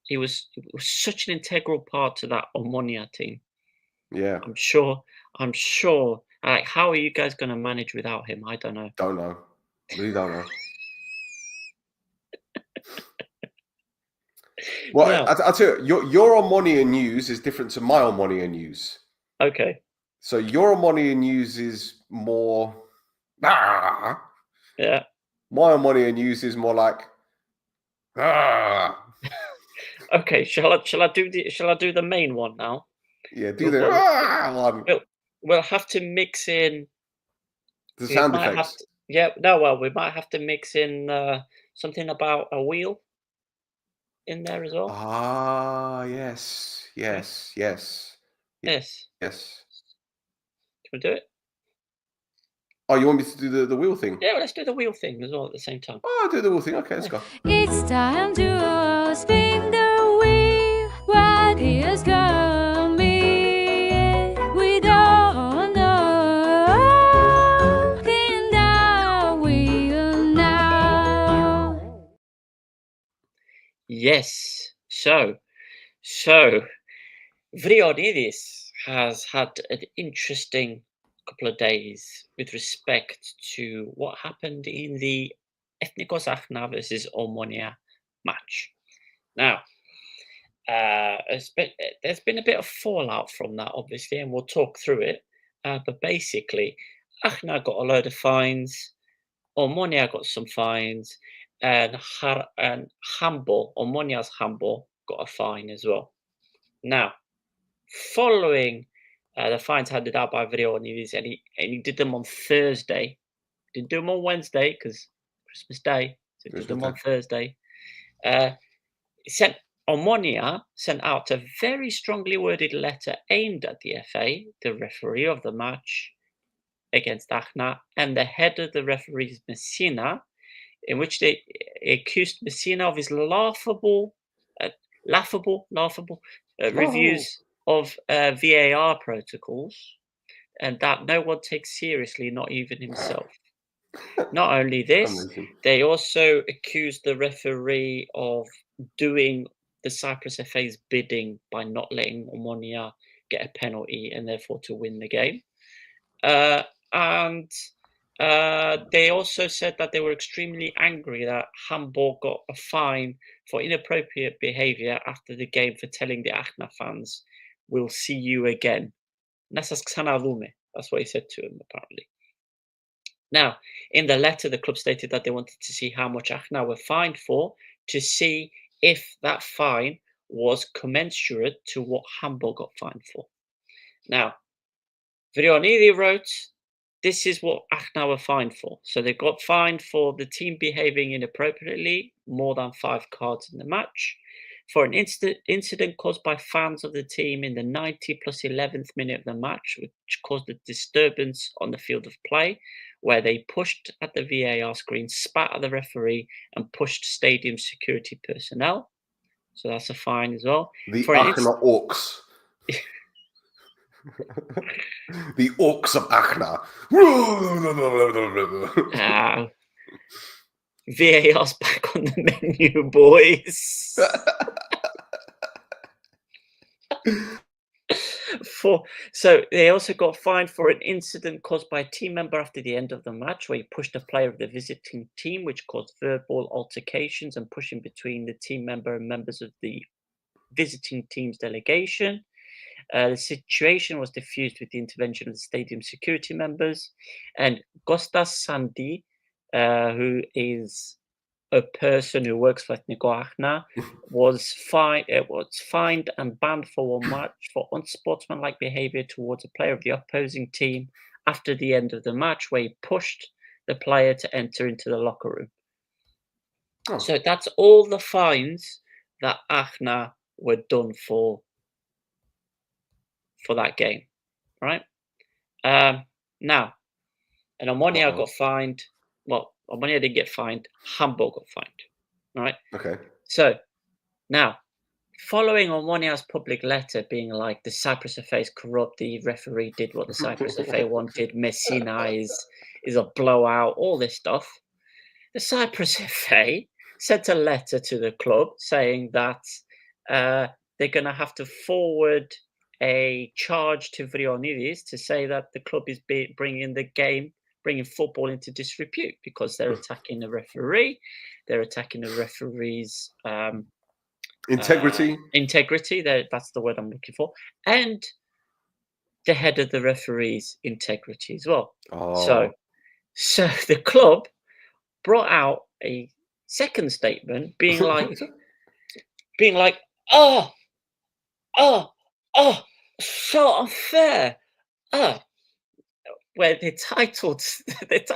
[SPEAKER 3] He was such an integral part to that Omonia team.
[SPEAKER 2] Yeah.
[SPEAKER 3] I'm sure. I'm sure. Like, how are you guys going to manage without him? I don't know.
[SPEAKER 2] Don't know. Really don't know. Well,
[SPEAKER 3] Now,
[SPEAKER 2] I'll tell you, your Omonia news is different to my Omonia news.
[SPEAKER 3] okay.
[SPEAKER 2] So your Omonia news is more. Ah.
[SPEAKER 3] Yeah.
[SPEAKER 2] My Omonia news is more like. Ah.
[SPEAKER 3] Okay. Shall I do the main one now?
[SPEAKER 2] Yeah, do
[SPEAKER 3] We'll,
[SPEAKER 2] the
[SPEAKER 3] we'll,
[SPEAKER 2] one.
[SPEAKER 3] we'll have to mix in.
[SPEAKER 2] The
[SPEAKER 3] We
[SPEAKER 2] sound
[SPEAKER 3] might have
[SPEAKER 2] effects.
[SPEAKER 3] to. Yeah. No. Well, we might have to mix in something about a wheel in there as well.
[SPEAKER 2] Ah, yes,
[SPEAKER 3] Okay.
[SPEAKER 2] yes, yes,
[SPEAKER 3] Yes.
[SPEAKER 2] yes.
[SPEAKER 3] Can we do it?
[SPEAKER 2] Oh, you want me to do the wheel thing?
[SPEAKER 3] Yeah. Well, let's do the wheel thing as well at the same time.
[SPEAKER 2] Oh, I'll do the wheel thing. Okay, let's go.
[SPEAKER 4] It's time to spin the wheel. What is coming? We don't know. Spin the wheel now.
[SPEAKER 3] Yes. So Vriodidis has had an interesting couple of days with respect to what happened in the Ethnikos Akhna versus Omonia match. Now, there's been a bit of fallout from that, obviously, and we'll talk through it. But basically, Akhna got a load of fines, Omonia got some fines, and Omonia's Hambo, got a fine as well. Now, following the fines handed out by Video News, and he did them on Thursday. Didn't do them on Wednesday because Christmas Day, so he did them on Thursday. Omonia sent out a very strongly worded letter aimed at the FA, the referee of the match against Akhna, and the head of the referees, Messina, in which they accused Messina of his laughable reviews of VAR protocols, and that no one takes seriously, not even himself. Not only this, they also accused the referee of doing the Cyprus FA's bidding by not letting Omonia get a penalty and therefore to win the game. And they also said that they were extremely angry that Hamburg got a fine for inappropriate behaviour after the game for telling the Akhna fans, "We'll see you again." That's what he said to him, apparently. Now, in the letter, the club stated that they wanted to see how much Akhna were fined for, to see if that fine was commensurate to what Hamburg got fined for. Now, Virionidi wrote, this is what Akhna were fined for. So they got fined for the team behaving inappropriately, more than 5 cards in the match, for an incident caused by fans of the team in the 90 plus 11th minute of the match, which caused a disturbance on the field of play, where they pushed at the VAR screen, spat at the referee, and pushed stadium security personnel. So that's a fine as well.
[SPEAKER 2] The
[SPEAKER 3] for
[SPEAKER 2] Akhna Orcs. The Orcs of Akhna.
[SPEAKER 3] VAR's back on the menu, boys. So they also got fined for an incident caused by a team member after the end of the match, where he pushed a player of the visiting team, which caused verbal altercations and pushing between the team member and members of the visiting team's delegation. The situation was diffused with the intervention of the stadium security members, and Kostas Sandi, who is a person who works for Ethnikos Akhna, was fined and banned for 1 match for unsportsmanlike behaviour towards a player of the opposing team after the end of the match, where he pushed the player to enter into the locker room.
[SPEAKER 2] Oh.
[SPEAKER 3] So that's all the fines that Akhna were done for for that game, right? Now, and Omonia got fined. Well, Omonia didn't get fined. Hamburg got fined, right?
[SPEAKER 2] Okay.
[SPEAKER 3] So now, following Omonia's public letter being like the Cyprus FA is corrupt, the referee did what the Cyprus FA wanted, Messina is a blowout, all this stuff. The Cyprus FA sent a letter to the club saying that they're going to have to forward a charge to Vrionidis to say that the club is bringing football into disrepute because they're attacking the referee, they're attacking the referee's
[SPEAKER 2] integrity.
[SPEAKER 3] That's the word I'm looking for, and the head of the referee's integrity as well.
[SPEAKER 2] Oh.
[SPEAKER 3] So the club brought out a second statement being like, oh, so unfair. Where they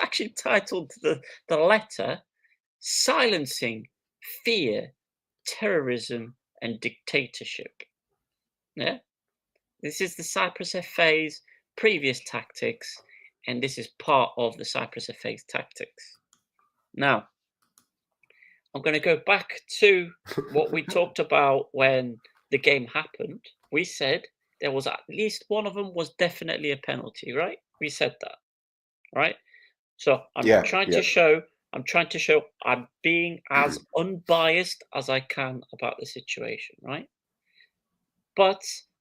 [SPEAKER 3] actually titled the letter Silencing Fear, Terrorism and Dictatorship. Yeah. This is the Cyprus FA's previous tactics, and this is part of the Cyprus FA's tactics. Now, I'm going to go back to what we talked about when the game happened. We said there was at least one of them was definitely a penalty, right? We said that, right? So I'm trying to show I'm being as unbiased as I can about the situation, right? But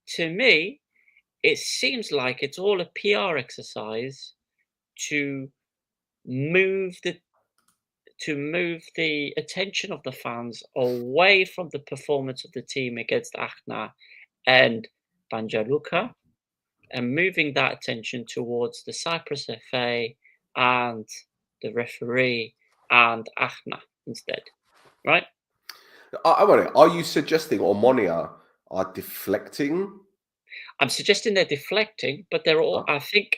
[SPEAKER 3] to me, it seems like it's all a PR exercise to move the attention of the fans away from the performance of the team against Akhna and Banjaluka, and moving that attention towards the Cyprus FA and the referee and Akhna instead, right?
[SPEAKER 2] I wonder, are you suggesting Omonia are deflecting?
[SPEAKER 3] I'm suggesting they're deflecting, but they're all. I think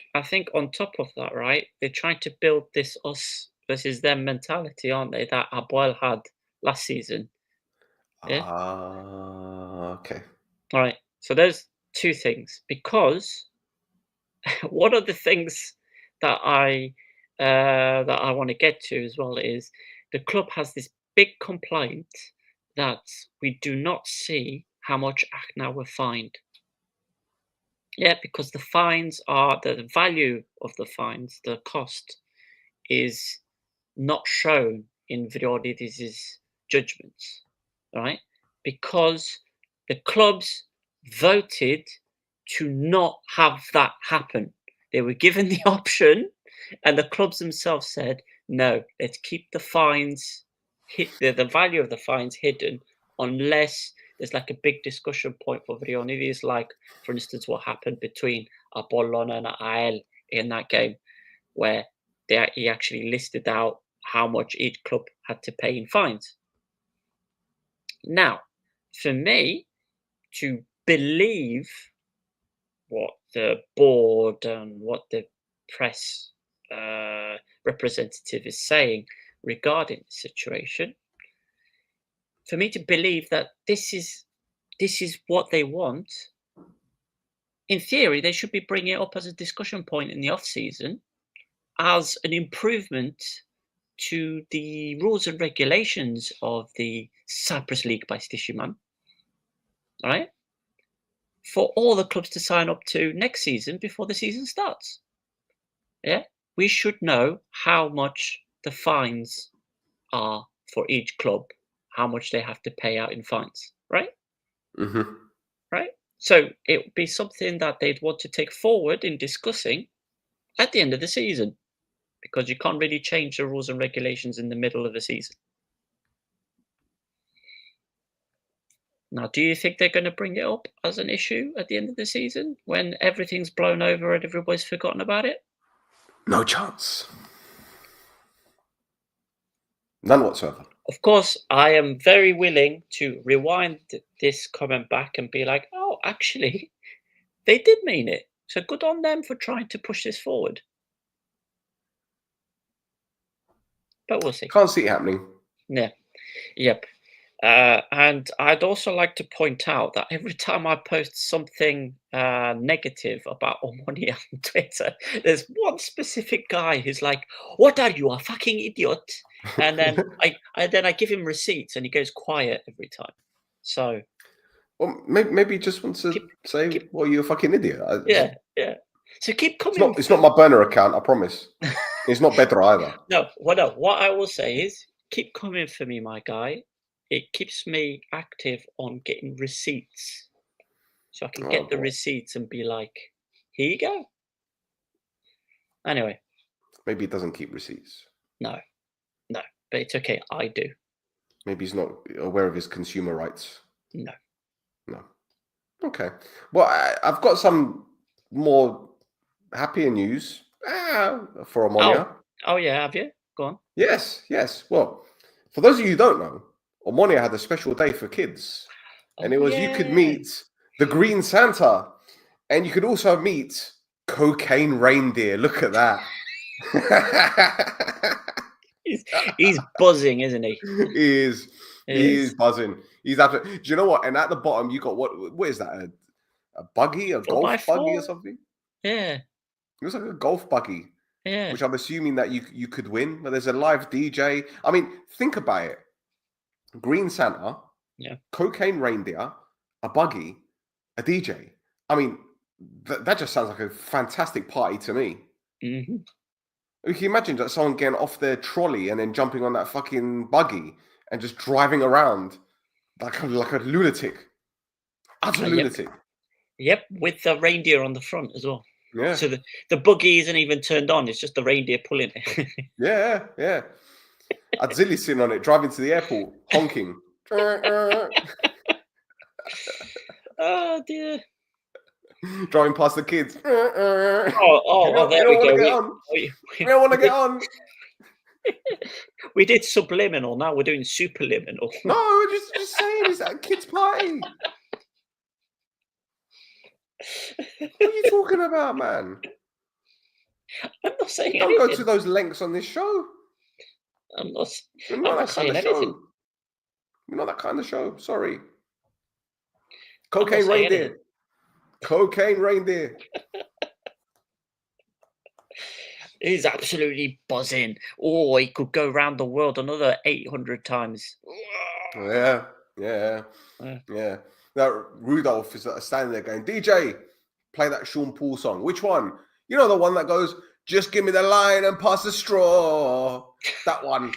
[SPEAKER 3] on top of that, right? They're trying to build this us versus them mentality, aren't they? That Aboil had last season. Yeah.
[SPEAKER 2] Okay.
[SPEAKER 3] All right. So there's two things, because one of the things that I want to get to as well is the club has this big complaint that we do not see how much Akhna were fined. Yeah, because the fines are the value of the fines, the cost is not shown in Vriodidis' judgments, right? Because the clubs voted to not have that happen. They were given the option, and the clubs themselves said, no, let's keep the fines, the value of the fines hidden, unless there's like a big discussion point for Vrionidis, like, for instance, what happened between Apollon and AEL in that game, where he actually listed out how much each club had to pay in fines. Now, for me to believe what the board and what the press representative is saying regarding the situation, for me to believe that this is what they want, in theory, they should be bringing it up as a discussion point in the off-season as an improvement to the rules and regulations of the Cyprus League by Stishiman, right? For all the clubs to sign up to next season before the season starts. Yeah, we should know how much the fines are for each club, how much they have to pay out in fines, right?
[SPEAKER 2] Mm-hmm.
[SPEAKER 3] Right? So it would be something that they'd want to take forward in discussing at the end of the season, because you can't really change the rules and regulations in the middle of the season. Now, do you think they're going to bring it up as an issue at the end of the season when everything's blown over and everybody's forgotten about it?
[SPEAKER 2] No chance. None whatsoever.
[SPEAKER 3] Of course, I am very willing to rewind this comment back and be like, oh, actually, they did mean it. So good on them for trying to push this forward. But we'll see.
[SPEAKER 2] Can't see it happening.
[SPEAKER 3] Yeah. Yep. And I'd also like to point out that every time I post something negative about Omonia on Twitter, there's one specific guy who's like, "What are you, a fucking idiot?" And then I give him receipts, and he goes quiet every time. So
[SPEAKER 2] Well, maybe he just wants to
[SPEAKER 3] keep,
[SPEAKER 2] say,
[SPEAKER 3] keep,
[SPEAKER 2] "Well, you're a fucking idiot."
[SPEAKER 3] yeah, yeah. So keep
[SPEAKER 2] It's
[SPEAKER 3] coming.
[SPEAKER 2] not my burner account. I promise. It's not better either.
[SPEAKER 3] No. What I will say is, keep coming for me, my guy. It keeps me active on getting receipts. So I can
[SPEAKER 2] Oh
[SPEAKER 3] get the
[SPEAKER 2] boy.
[SPEAKER 3] receipts and be like, here you go. Anyway,
[SPEAKER 2] Maybe he doesn't keep receipts.
[SPEAKER 3] no, but it's okay. I do.
[SPEAKER 2] Maybe he's not aware of his consumer rights.
[SPEAKER 3] No.
[SPEAKER 2] Okay. Well, I've got some more happier news for Omonia.
[SPEAKER 3] Oh yeah, have you? Go on.
[SPEAKER 2] Yes. Well, for those of you who don't know, Omonia had a special day for kids. And it was you could meet the Green Santa, and you could also meet Cocaine Reindeer. Look at that.
[SPEAKER 3] He's buzzing, isn't he?
[SPEAKER 2] He is buzzing. He's absolutely. Do you know what? And at the bottom, you got what is that? A buggy, a golf buggy, or something?
[SPEAKER 3] Yeah.
[SPEAKER 2] It was like a golf buggy,
[SPEAKER 3] Yeah.
[SPEAKER 2] which I'm assuming that you could win. But there's a live DJ. I mean, think about it: Green Santa, Cocaine Reindeer, a buggy, a DJ. I mean, that just sounds like a fantastic party to me.
[SPEAKER 3] Mm-hmm.
[SPEAKER 2] You can imagine that someone getting off their trolley and then jumping on that fucking buggy and just driving around like a lunatic. Utter lunatic.
[SPEAKER 3] Yep, with the reindeer on the front as well.
[SPEAKER 2] Yeah.
[SPEAKER 3] So the buggy isn't even turned on, it's just the reindeer pulling it.
[SPEAKER 2] Yeah. Adzili sitting on it, driving to the airport, honking.
[SPEAKER 3] Oh dear.
[SPEAKER 2] Driving past the kids.
[SPEAKER 3] There we go.
[SPEAKER 2] We don't want to get on.
[SPEAKER 3] We did subliminal, now we're doing superliminal.
[SPEAKER 2] No, we're just saying it's a kids' party. What are you talking about, man?
[SPEAKER 3] I'm not saying
[SPEAKER 2] Don't
[SPEAKER 3] anything.
[SPEAKER 2] go to those lengths on this show.
[SPEAKER 3] I'm not
[SPEAKER 2] that kind of
[SPEAKER 3] anything.
[SPEAKER 2] show. We're not that kind of show. Sorry. Cocaine Reindeer. Cocaine Reindeer.
[SPEAKER 3] He's absolutely buzzing. Oh, he could go around the world another 800 times.
[SPEAKER 2] Yeah. Now Rudolph is standing there going, DJ, play that Sean Paul song. Which one? You know, the one that goes, just give me the line and pass the straw. That one.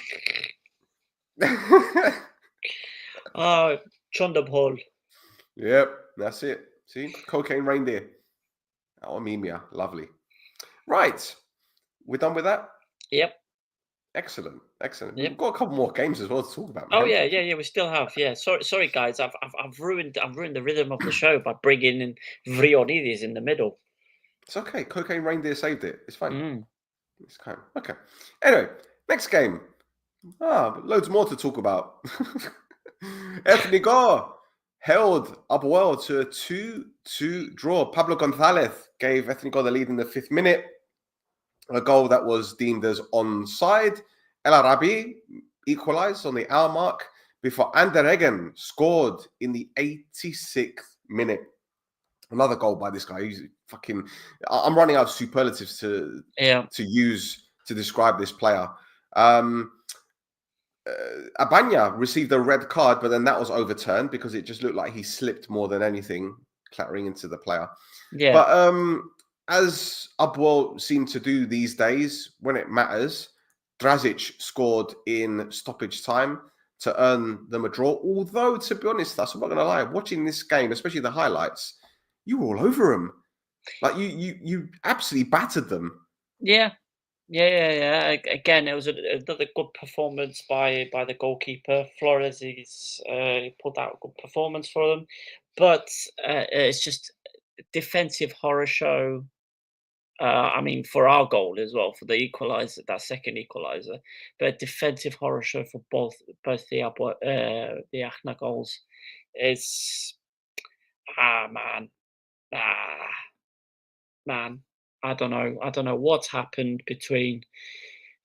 [SPEAKER 3] Chundabhol.
[SPEAKER 2] Yep, that's it. See? Cocaine Reindeer. Oh, Mimia. Lovely. Right. We're done with that?
[SPEAKER 3] Yep.
[SPEAKER 2] Excellent.
[SPEAKER 3] Yep.
[SPEAKER 2] We've got a couple more games as well to talk about.
[SPEAKER 3] Man. Oh yeah. We still have. Yeah. Sorry, guys. I've ruined the rhythm of the show by bringing in Vrionidis in the middle.
[SPEAKER 2] It's okay. Cocaine Reindeer saved it. It's fine. It's kind of, okay. Anyway, next game. Loads more to talk about. Ethnigor held up well to a 2-2 draw. Pablo Gonzalez gave Ethnigor the lead in the 5th minute. A goal that was deemed as onside. El Arabi equalised on the hour mark before Andereggen scored in the 86th minute. Another goal by this guy. He's fucking. I'm running out of superlatives to use to describe this player. Abanya received a red card, but then that was overturned because it just looked like he slipped more than anything, clattering into the player. Yeah. But as Upwell seemed to do these days, when it matters, Drazic scored in stoppage time to earn them a draw. Although, to be honest, I'm not going to lie, watching this game, especially the highlights, you were all over them. Like you absolutely battered them. Yeah.
[SPEAKER 3] Again, it was another good performance by the goalkeeper. Flores he put out a good performance for them, but it's just defensive horror show. I mean, for our goal as well, for the equalizer, that second equalizer, but defensive horror show for both the Achna goals. It's man, I don't know what's happened between,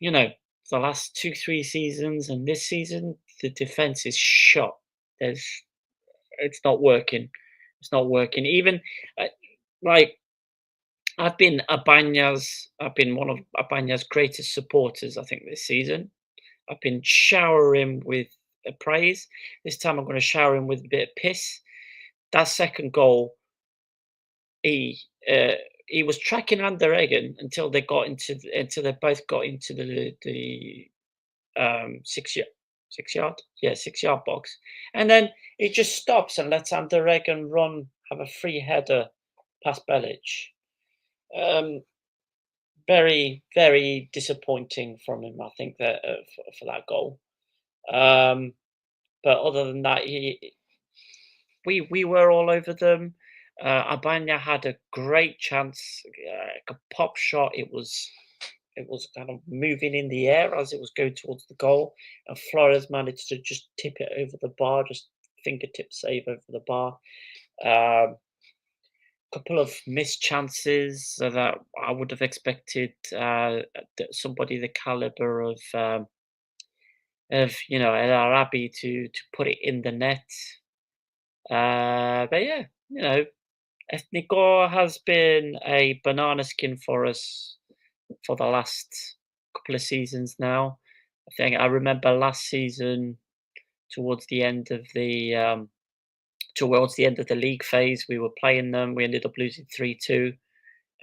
[SPEAKER 3] the last 2-3 seasons and this season. The defense is shot. it's not working. It's not working. Even like I've been one of Abanya's greatest supporters, I think, this season. I've been showering with praise. This time I'm going to shower him with a bit of piss. That second goal, he was tracking Ander Egan until they both got into the 6 yard box, and then he just stops and lets Ander Egan have a free header past Belic. Very, very disappointing from him, I think, that for that goal. But other than that, we were all over them. Abanya had a great chance, a pop shot. It was kind of moving in the air as it was going towards the goal, and Flores managed to just tip it over the bar, just fingertip save over the bar. Couple of missed chances that I would have expected somebody the caliber of El Arabi to put it in the net. But yeah, Ethnico has been a banana skin for us for the last couple of seasons now. I remember last season towards the end of the league phase, we were playing them. We ended up losing 3-2,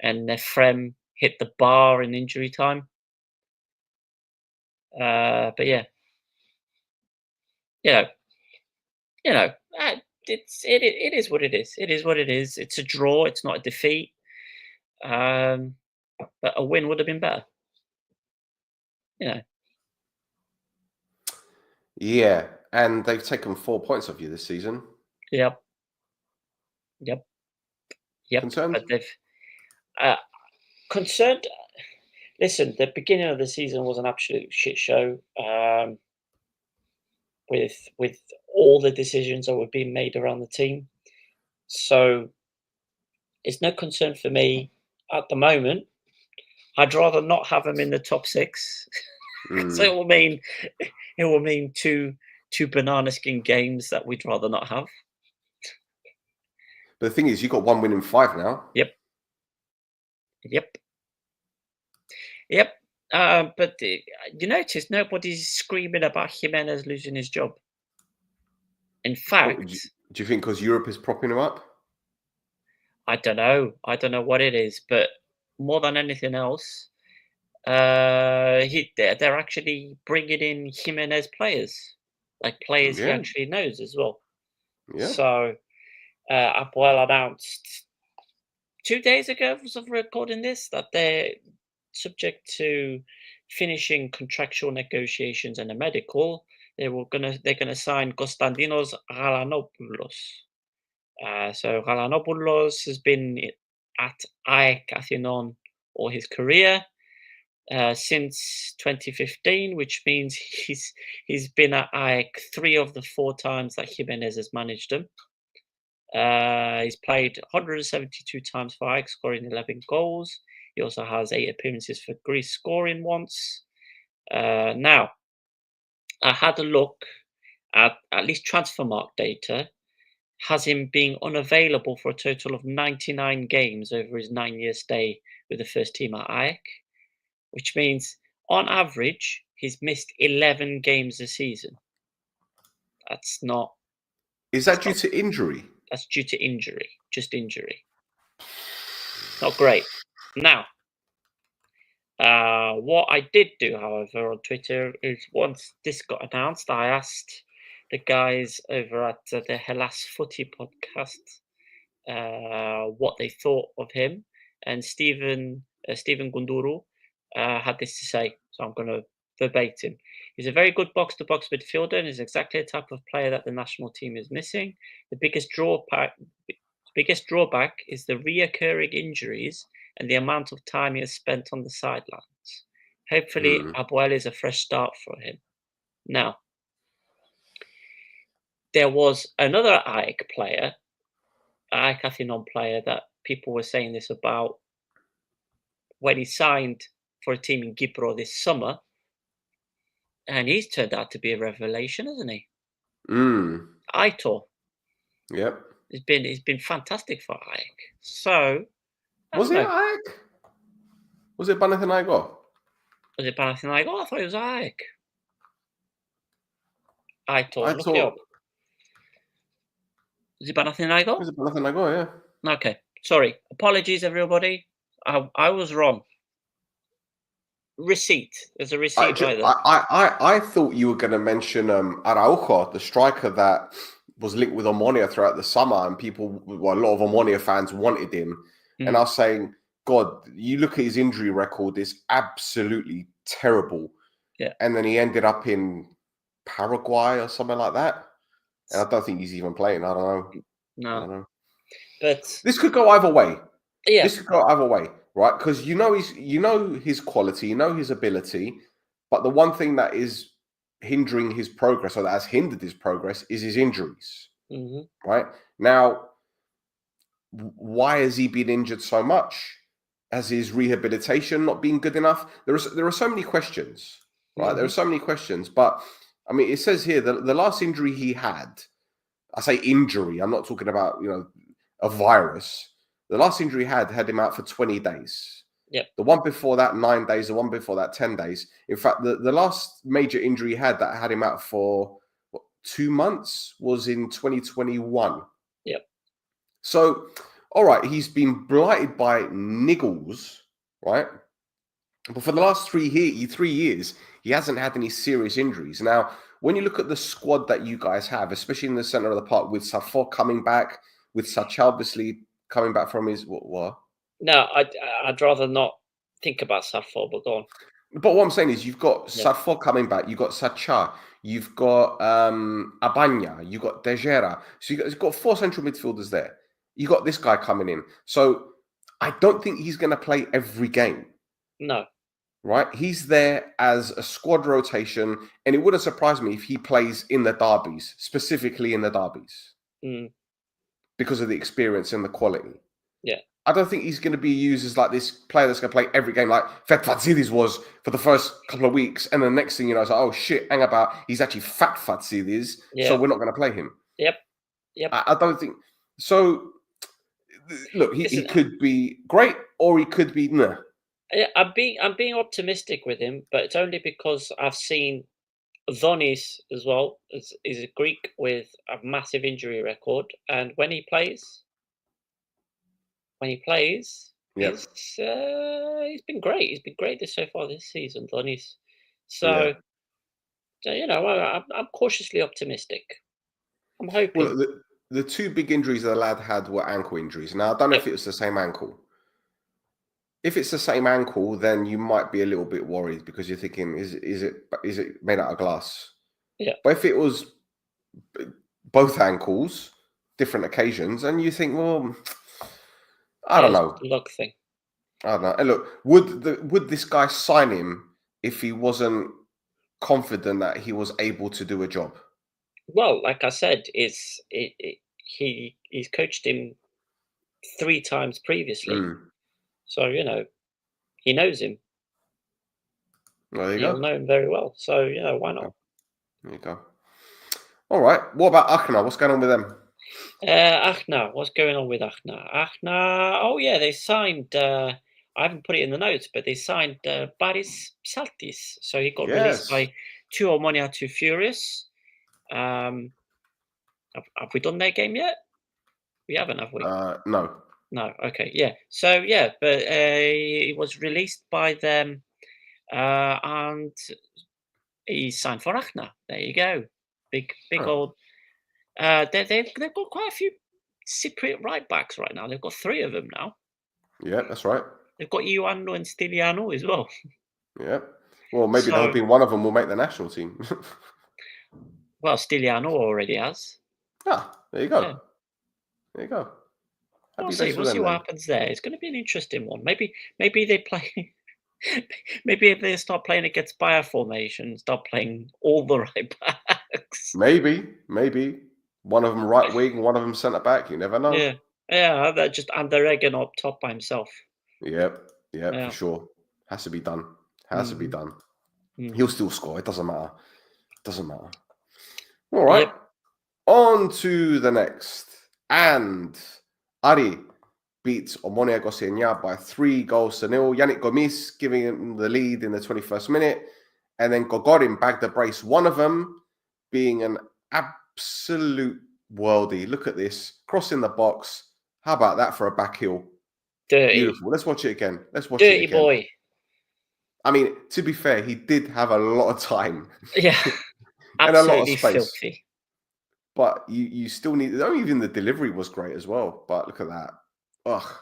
[SPEAKER 3] and Efrem hit the bar in injury time. But yeah, it is what it is. It is what it is. It's a draw. It's not a defeat. But a win would have been better.
[SPEAKER 2] Yeah, and they've taken 4 points off you this season.
[SPEAKER 3] Yep.
[SPEAKER 2] Concerned?
[SPEAKER 3] But they've concerned. Listen, the beginning of the season was an absolute shit show. With all the decisions that were being made around the team, so it's no concern for me at the moment. I'd rather not have them in the top 6. So it will mean two banana skin games that we'd rather not have.
[SPEAKER 2] But the thing is, you got 1 win in 5 now.
[SPEAKER 3] Yep. But you notice nobody's screaming about Jimenez losing his job. In fact,
[SPEAKER 2] do you think because Europe is propping him up?
[SPEAKER 3] I don't know what it is, but more than anything else, they're actually bringing in Jimenez players, like players he actually knows as well.
[SPEAKER 2] Yeah.
[SPEAKER 3] So Apoel announced 2 days ago, as of recording this, that they're subject to finishing contractual negotiations and a medical. They're gonna sign Konstantinos Galanopoulos. So Galanopoulos has been at AEK Athenion all his career since 2015, which means he's been at AEK 3 of the 4 times that Jimenez has managed him. He's played 172 times for AEK, scoring 11 goals. He also has 8 appearances for Greece, scoring once. Now, I had a look at least Transfermarkt data, has him being unavailable for a total of 99 games over his 9-year stay with the first team at AEK, which means, on average, he's missed 11 games a season. That's not...
[SPEAKER 2] Is that due to injury?
[SPEAKER 3] That's due to injury, just injury. Not great. Now, what I did do, however, on Twitter is once this got announced, I asked the guys over at the Hellas Footy podcast what they thought of him, and Stephen Gunduru had this to say, so I'm going to verbatim. He's a very good box-to-box midfielder and is exactly the type of player that the national team is missing. The biggest drawback is the reoccurring injuries and the amount of time he has spent on the sidelines. Hopefully, Apoel is a fresh start for him. Now, there was another AEK Athenion player, that people were saying this about when he signed for a team in Gipro this summer, and he's turned out to be a revelation, hasn't he? Aitor.
[SPEAKER 2] Yep.
[SPEAKER 3] He's been fantastic for AEK. So
[SPEAKER 2] Was it AEK? Was it Panathinaikos?
[SPEAKER 3] Was it Panathinaikos? I thought it was AEK. Aitor, look it
[SPEAKER 2] thought.
[SPEAKER 3] up. Is it Panathinaikos?
[SPEAKER 2] Was it Panathinaikos? Yeah.
[SPEAKER 3] Okay. Sorry. Apologies, everybody. I was wrong. Receipt. There's a receipt right there.
[SPEAKER 2] I thought you were going to mention Araujo, the striker that was linked with Omonia throughout the summer, and a lot of Omonia fans wanted him. And I was saying, God, you look at his injury record; it's absolutely terrible.
[SPEAKER 3] Yeah.
[SPEAKER 2] And then he ended up in Paraguay or something like that. And I don't think he's even playing. I don't know.
[SPEAKER 3] No.
[SPEAKER 2] I don't know.
[SPEAKER 3] But
[SPEAKER 2] this could go either way.
[SPEAKER 3] Yeah.
[SPEAKER 2] This could go either way, right? Because you know his quality, you know his ability, but the one thing that is hindering his progress, or that has hindered his progress, is his injuries.
[SPEAKER 3] Mm-hmm.
[SPEAKER 2] Right now, why has he been injured so much? Has his rehabilitation not been good enough? There are so many questions, right?
[SPEAKER 3] Mm-hmm.
[SPEAKER 2] There are so many questions, but I mean, it says here the last injury he had. I say injury. I'm not talking about a virus. The last injury he had him out for 20 days.
[SPEAKER 3] Yep.
[SPEAKER 2] The one before that, 9 days. The one before that, 10 days. In fact, the last major injury he had that had him out for 2 months was in 2021.
[SPEAKER 3] Yep.
[SPEAKER 2] So, all right, he's been blighted by niggles, right? But for the last 3 years, he hasn't had any serious injuries. Now, when you look at the squad that you guys have, especially in the center of the park, with Safo coming back, with Sachalbisli coming back from his what?
[SPEAKER 3] No, I'd rather not think about Safo, but go on.
[SPEAKER 2] But what I'm saying is, you've got Safo coming back, you've got Sacha, you've got Abanya, you've got Dejera. So you've got 4 central midfielders there. You got this guy coming in. So I don't think he's going to play every game.
[SPEAKER 3] No.
[SPEAKER 2] Right? He's there as a squad rotation, and it wouldn't surprise me if he plays in the derbies, specifically in the derbies, because of the experience and the quality.
[SPEAKER 3] Yeah.
[SPEAKER 2] I don't think he's going to be used as like this player that's going to play every game, like Fatsidis was for the first couple of weeks, and the next thing you know, it's like, oh shit, hang about, he's actually Fat Fatsidis, so we're not going to play him.
[SPEAKER 3] Yep.
[SPEAKER 2] I don't think so. Look, he could be great, or he could be nah.
[SPEAKER 3] I'm being optimistic with him, but it's only because I've seen Donis as well. Is a Greek with a massive injury record, and when he plays, he's been great. He's been great so far this season, Donis. So, I'm cautiously optimistic. I'm hoping.
[SPEAKER 2] Well, the 2 big injuries the lad had were ankle injuries. Now, I don't know if it was the same ankle. If it's the same ankle, then you might be a little bit worried because you're thinking, is it made out of glass?
[SPEAKER 3] Yeah.
[SPEAKER 2] But if it was both ankles, different occasions, and you think, well, I don't know.
[SPEAKER 3] Luck thing.
[SPEAKER 2] I don't know. And look, would this guy sign him if he wasn't confident that he was able to do a job?
[SPEAKER 3] Well, like I said, he's coached him 3 times previously. So, he knows him.
[SPEAKER 2] Well, there you
[SPEAKER 3] He'll
[SPEAKER 2] go.
[SPEAKER 3] know him very well. So, why not?
[SPEAKER 2] There you go. All right. What about Achna? What's going on with them?
[SPEAKER 3] Achna. What's going on with Achna? Achna. Oh, yeah, they signed. I haven't put it in the notes, but they signed Baris Psaltis. So he got released by 2 Omonia 2 Furious. Have we done their game yet? We haven't, have we?
[SPEAKER 2] No.
[SPEAKER 3] No. Okay. Yeah. So but he was released by them, and he signed for Achna. There you go. Big old. They've got quite a few Cypriot right backs right now. They've got 3 of them now.
[SPEAKER 2] Yeah, that's right.
[SPEAKER 3] They've got Ioannou and Stylianou as well.
[SPEAKER 2] Yeah. Well, maybe they're hoping one of them will make the national team.
[SPEAKER 3] Well, Stylianou already has.
[SPEAKER 2] Ah, there you go.
[SPEAKER 3] Yeah.
[SPEAKER 2] There you go.
[SPEAKER 3] We'll see what happens there. It's going to be an interesting one. Maybe they play. Maybe if they start playing against Bayer formation, start playing all the right backs.
[SPEAKER 2] Maybe one of them right wing, one of them centre back. You never know.
[SPEAKER 3] Yeah. That just Anderegen up top by himself.
[SPEAKER 2] Yep, for sure. Has to be done. To be done. He'll still score. It doesn't matter. All right. On to the next. And Ari beats Omonia Gosenya by 3-0. Yannick Gomis giving him the lead in the 21st minute. And then Gogorin bagged the brace. One of them being an absolute worldie. Look at this. Crossing the box. How about that for a back heel?
[SPEAKER 3] Dirty.
[SPEAKER 2] Beautiful. Let's watch it again. Let's watch it
[SPEAKER 3] Dirty
[SPEAKER 2] again.
[SPEAKER 3] boy.
[SPEAKER 2] I mean, to be fair, he did have a lot of time.
[SPEAKER 3] Yeah.
[SPEAKER 2] And a lot of
[SPEAKER 3] Absolutely
[SPEAKER 2] space.
[SPEAKER 3] filthy.
[SPEAKER 2] But you still need, even the delivery was great as well. But look at that. Ugh,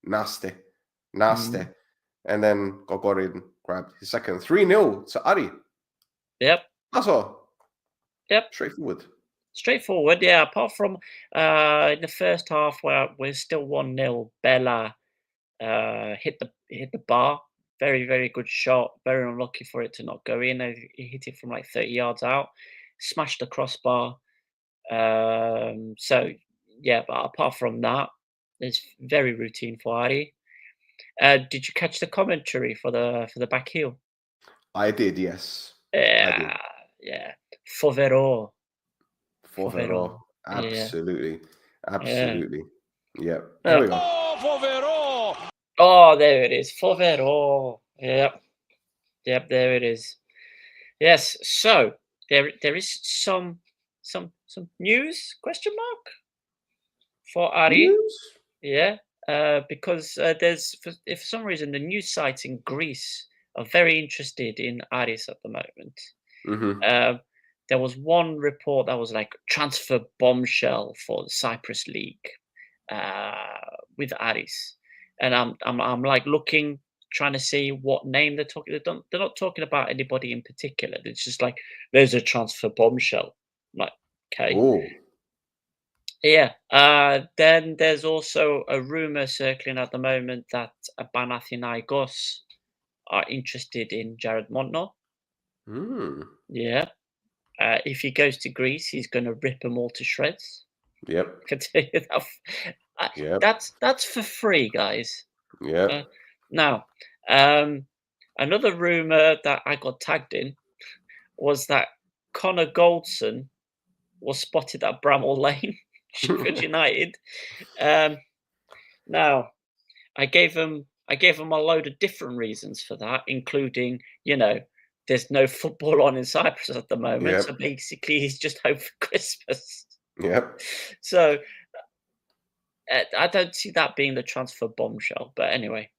[SPEAKER 2] nasty. And then Gogorin grabbed his second. 3-0 to Ari.
[SPEAKER 3] Yep.
[SPEAKER 2] That's all.
[SPEAKER 3] Yep.
[SPEAKER 2] Straightforward,
[SPEAKER 3] yeah. Apart from in the first half where we're still 1-0, Bella hit the bar. Very, very good shot. Very unlucky for it to not go in. He hit it from like 30 yards out. Smashed the crossbar. So yeah, but apart from that, it's very routine for Ari. Did you catch the commentary for the back heel?
[SPEAKER 2] I did, yes.
[SPEAKER 3] Yeah, yeah. Fovero.
[SPEAKER 2] Absolutely. Yeah.
[SPEAKER 3] There
[SPEAKER 2] we go.
[SPEAKER 3] Oh, there it is. Fovero. Yep, there it is. Yes. So there is some news, question mark, for Ari.
[SPEAKER 2] News?
[SPEAKER 3] Yeah. Because there's for some reason the news sites in Greece are very interested in Aris at the moment. There was one report that was like transfer bombshell for the Cyprus League with Aris, and I'm like looking, trying to see what name they're talking. They're not talking about anybody in particular. It's just like there's a transfer bombshell. I'm like, okay.
[SPEAKER 2] Oh.
[SPEAKER 3] Yeah. Then there's also a rumor circling at the moment that Panathinaikos are interested in Jared Montnor. Yeah. If he goes to Greece, he's going to rip them all to shreds.
[SPEAKER 2] Yep.
[SPEAKER 3] I can tell you that. That's for free, guys.
[SPEAKER 2] Yeah.
[SPEAKER 3] Now, another rumor that I got tagged in was that Connor Goldson was spotted at Bramall Lane, Sheffield United. Now, I gave him a load of different reasons for that, including, there's no football on in Cyprus at the moment, so basically he's just home for Christmas.
[SPEAKER 2] Yep.
[SPEAKER 3] So I don't see that being the transfer bombshell, but anyway.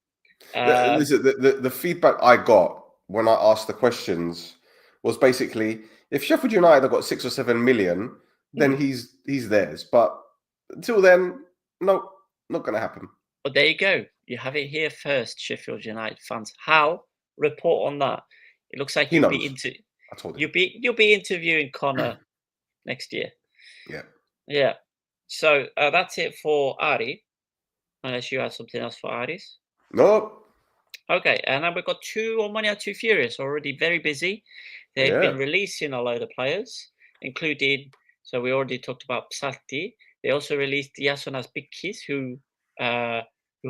[SPEAKER 2] Listen, the feedback I got when I asked the questions was basically, if Sheffield United have got 6 or 7 million, then he's theirs. But until then, no, not going to happen.
[SPEAKER 3] Well, there you go. You have it here first, Sheffield United fans. Hal, report on that. It looks like you'll be
[SPEAKER 2] I told you.
[SPEAKER 3] You'll be interviewing Connor next year.
[SPEAKER 2] Yeah.
[SPEAKER 3] Yeah. So that's it for Ari. Unless you have something else for Aris.
[SPEAKER 2] No.
[SPEAKER 3] Okay, and now we've got two Omonia, two Furious, already very busy. They've been releasing a load of players, including, so we already talked about Psalti. They also released Iasonas Bikis, who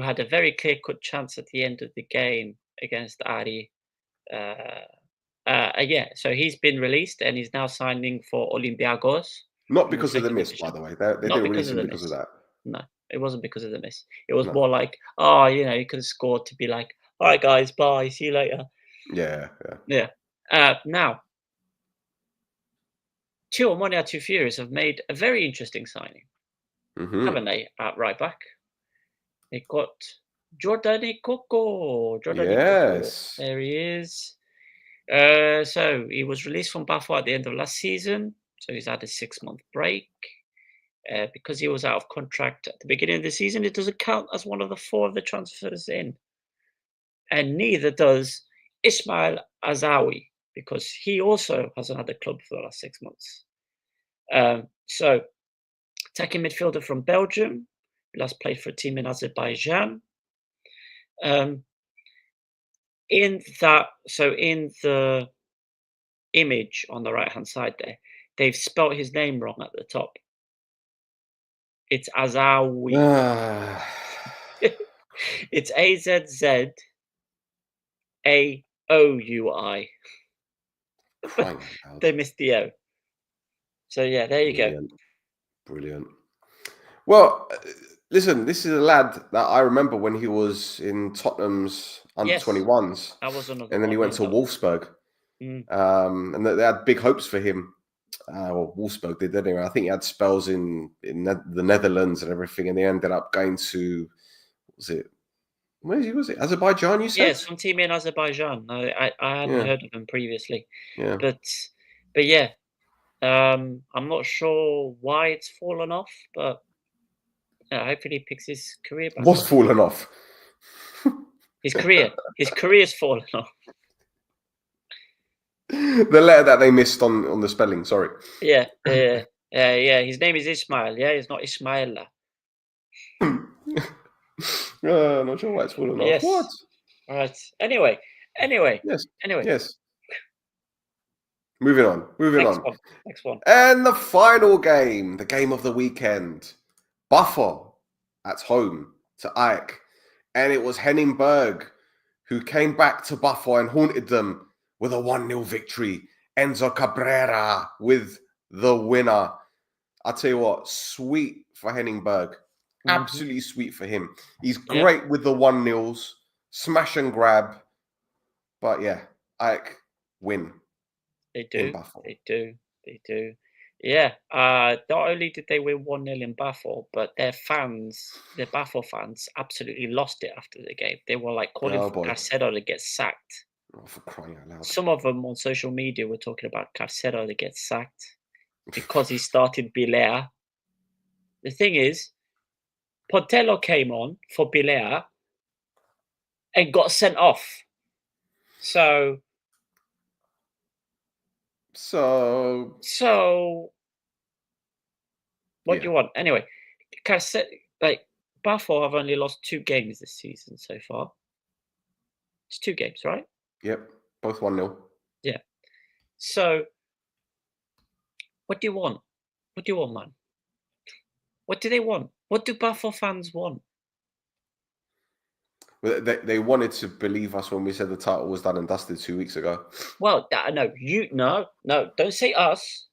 [SPEAKER 3] had a very clear-cut chance at the end of the game against Ari. So he's been released and he's now signing for Olympiacos.
[SPEAKER 2] Not because of the miss, by the way. They didn't release him because of that.
[SPEAKER 3] No, it wasn't because of the miss. It was more like, he could have scored to be like, all right, guys, bye, see you later.
[SPEAKER 2] Yeah.
[SPEAKER 3] Now, two Omonia, two Furious have made a very interesting signing, haven't they, at right back? They got Jordan Ikoko.
[SPEAKER 2] Yes.
[SPEAKER 3] There he is. So he was released from Bafo at the end of last season. So he's had a 6-month break. Because he was out of contract at the beginning of the season, it doesn't count as one of the 4 of the transfers in. And neither does Ismail Azawi, because he also hasn't had a club for the last 6 months. So, attacking midfielder from Belgium, last played for a team in Azerbaijan. In the image on the right-hand side there, they've spelt his name wrong at the top. It's Azawi. It's AZZAOUI. They missed the O. So yeah, there you go.
[SPEAKER 2] Brilliant. Well, listen, this is a lad that I remember when he was in Tottenham's under 21s,
[SPEAKER 3] I was another
[SPEAKER 2] and then he went to Wolfsburg, and they had big hopes for him. Well, Wolfsburg did anyway. I think he had spells in the Netherlands and everything, and they ended up going to, was it Azerbaijan? You said?
[SPEAKER 3] Yeah, some team in Azerbaijan. I hadn't heard of him previously.
[SPEAKER 2] Yeah.
[SPEAKER 3] But yeah, I'm not sure why it's fallen off, but hopefully he picks his career back
[SPEAKER 2] What's
[SPEAKER 3] up.
[SPEAKER 2] fallen off?
[SPEAKER 3] His career's fallen off.
[SPEAKER 2] The letter that they missed on the spelling. Sorry.
[SPEAKER 3] Yeah. His name is Ismail. Yeah, it's not Ismaila.
[SPEAKER 2] Not sure why it's fallen off. What?
[SPEAKER 3] All right. Anyway.
[SPEAKER 2] Yes.
[SPEAKER 3] Anyway.
[SPEAKER 2] Yes. Moving on.
[SPEAKER 3] Next one.
[SPEAKER 2] And the final game, the game of the weekend. Buffer at home to Ike. And it was Henning Berg who came back to Buffer and haunted them with a 1-0 victory. Enzo Cabrera with the winner. I'll tell you what, sweet for Henning Berg. Absolutely sweet for him. He's great with the 1-0s, smash and grab. But yeah, Ike win.
[SPEAKER 3] They do. Yeah. Not only did they win 1-0 in Baffle, but their Baffle fans, absolutely lost it after the game. They were like calling for Caicedo to get sacked.
[SPEAKER 2] Oh, for crying out loud.
[SPEAKER 3] Some of them on social media were talking about Caicedo to get sacked because he started Bilea. The thing is, Pontello came on for Bilea and got sent off. So what do you want? Anyway, Buffalo have only lost 2 games this season so far. It's 2 games, right?
[SPEAKER 2] Yep, both 1-0.
[SPEAKER 3] Yeah. So what do you want? What do you want, man? What do they want? What do Buffalo fans want?
[SPEAKER 2] Well, they wanted to believe us when we said the title was done and dusted 2 weeks ago.
[SPEAKER 3] Well, no, don't say us.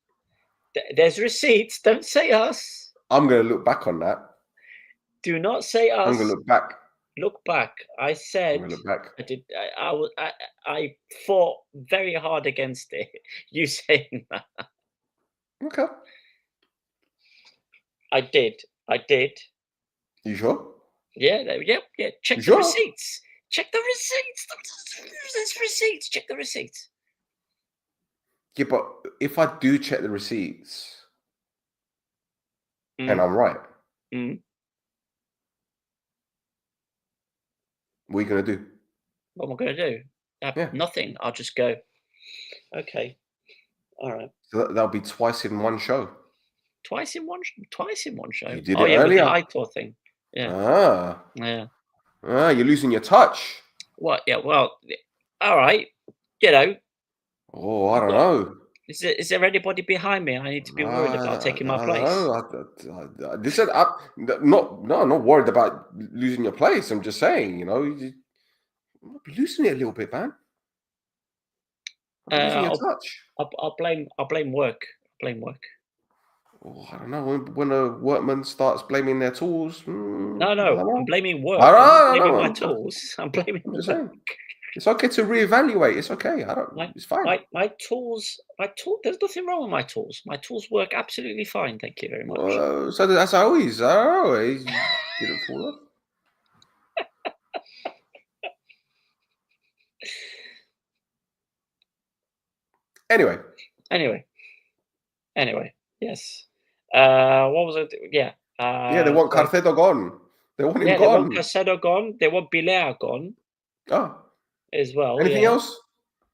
[SPEAKER 3] There's receipts. Don't say us.
[SPEAKER 2] I'm going to look back on that.
[SPEAKER 3] Do not say us.
[SPEAKER 2] I'm going to look back.
[SPEAKER 3] Look back. I said.
[SPEAKER 2] I'm going to look back.
[SPEAKER 3] I did. I fought very hard against it. You saying that?
[SPEAKER 2] Okay.
[SPEAKER 3] I did.
[SPEAKER 2] You sure?
[SPEAKER 3] Yeah. Check the receipts. Check the receipts. There's receipts. Check the receipts.
[SPEAKER 2] Yeah, but if I do check the receipts and I'm right, what are you going to do?
[SPEAKER 3] What am I going to do? Nothing. I'll just go, okay. All right.
[SPEAKER 2] So that'll be twice in one show.
[SPEAKER 3] Twice in one show.
[SPEAKER 2] You did it earlier.
[SPEAKER 3] With the iTour thing. Yeah. Yeah.
[SPEAKER 2] You're losing your touch.
[SPEAKER 3] What? Yeah. Well, all right. You know.
[SPEAKER 2] Oh, I don't know.
[SPEAKER 3] Is there anybody behind me I need to be worried about taking my place?
[SPEAKER 2] Listen, I'm not worried about losing your place. I'm just saying, you might be losing it a little bit, man. Losing your touch.
[SPEAKER 3] I'll blame work.
[SPEAKER 2] Oh, I don't know. When a workman starts blaming their tools.
[SPEAKER 3] No, I'm blaming work.
[SPEAKER 2] I'm
[SPEAKER 3] blaming my tools. I'm blaming
[SPEAKER 2] I'm just saying. It's okay to reevaluate. It's okay. It's fine.
[SPEAKER 3] My tools. There's nothing wrong with my tools. My tools work absolutely fine. Thank you very much.
[SPEAKER 2] So that's always. I always didn't fall off.
[SPEAKER 3] Anyway. Yes. What was it? Yeah.
[SPEAKER 2] They want Caicedo gone. They want him gone. They
[SPEAKER 3] want Caicedo gone. They want Bilea gone.
[SPEAKER 2] Oh.
[SPEAKER 3] As well.
[SPEAKER 2] Anything else?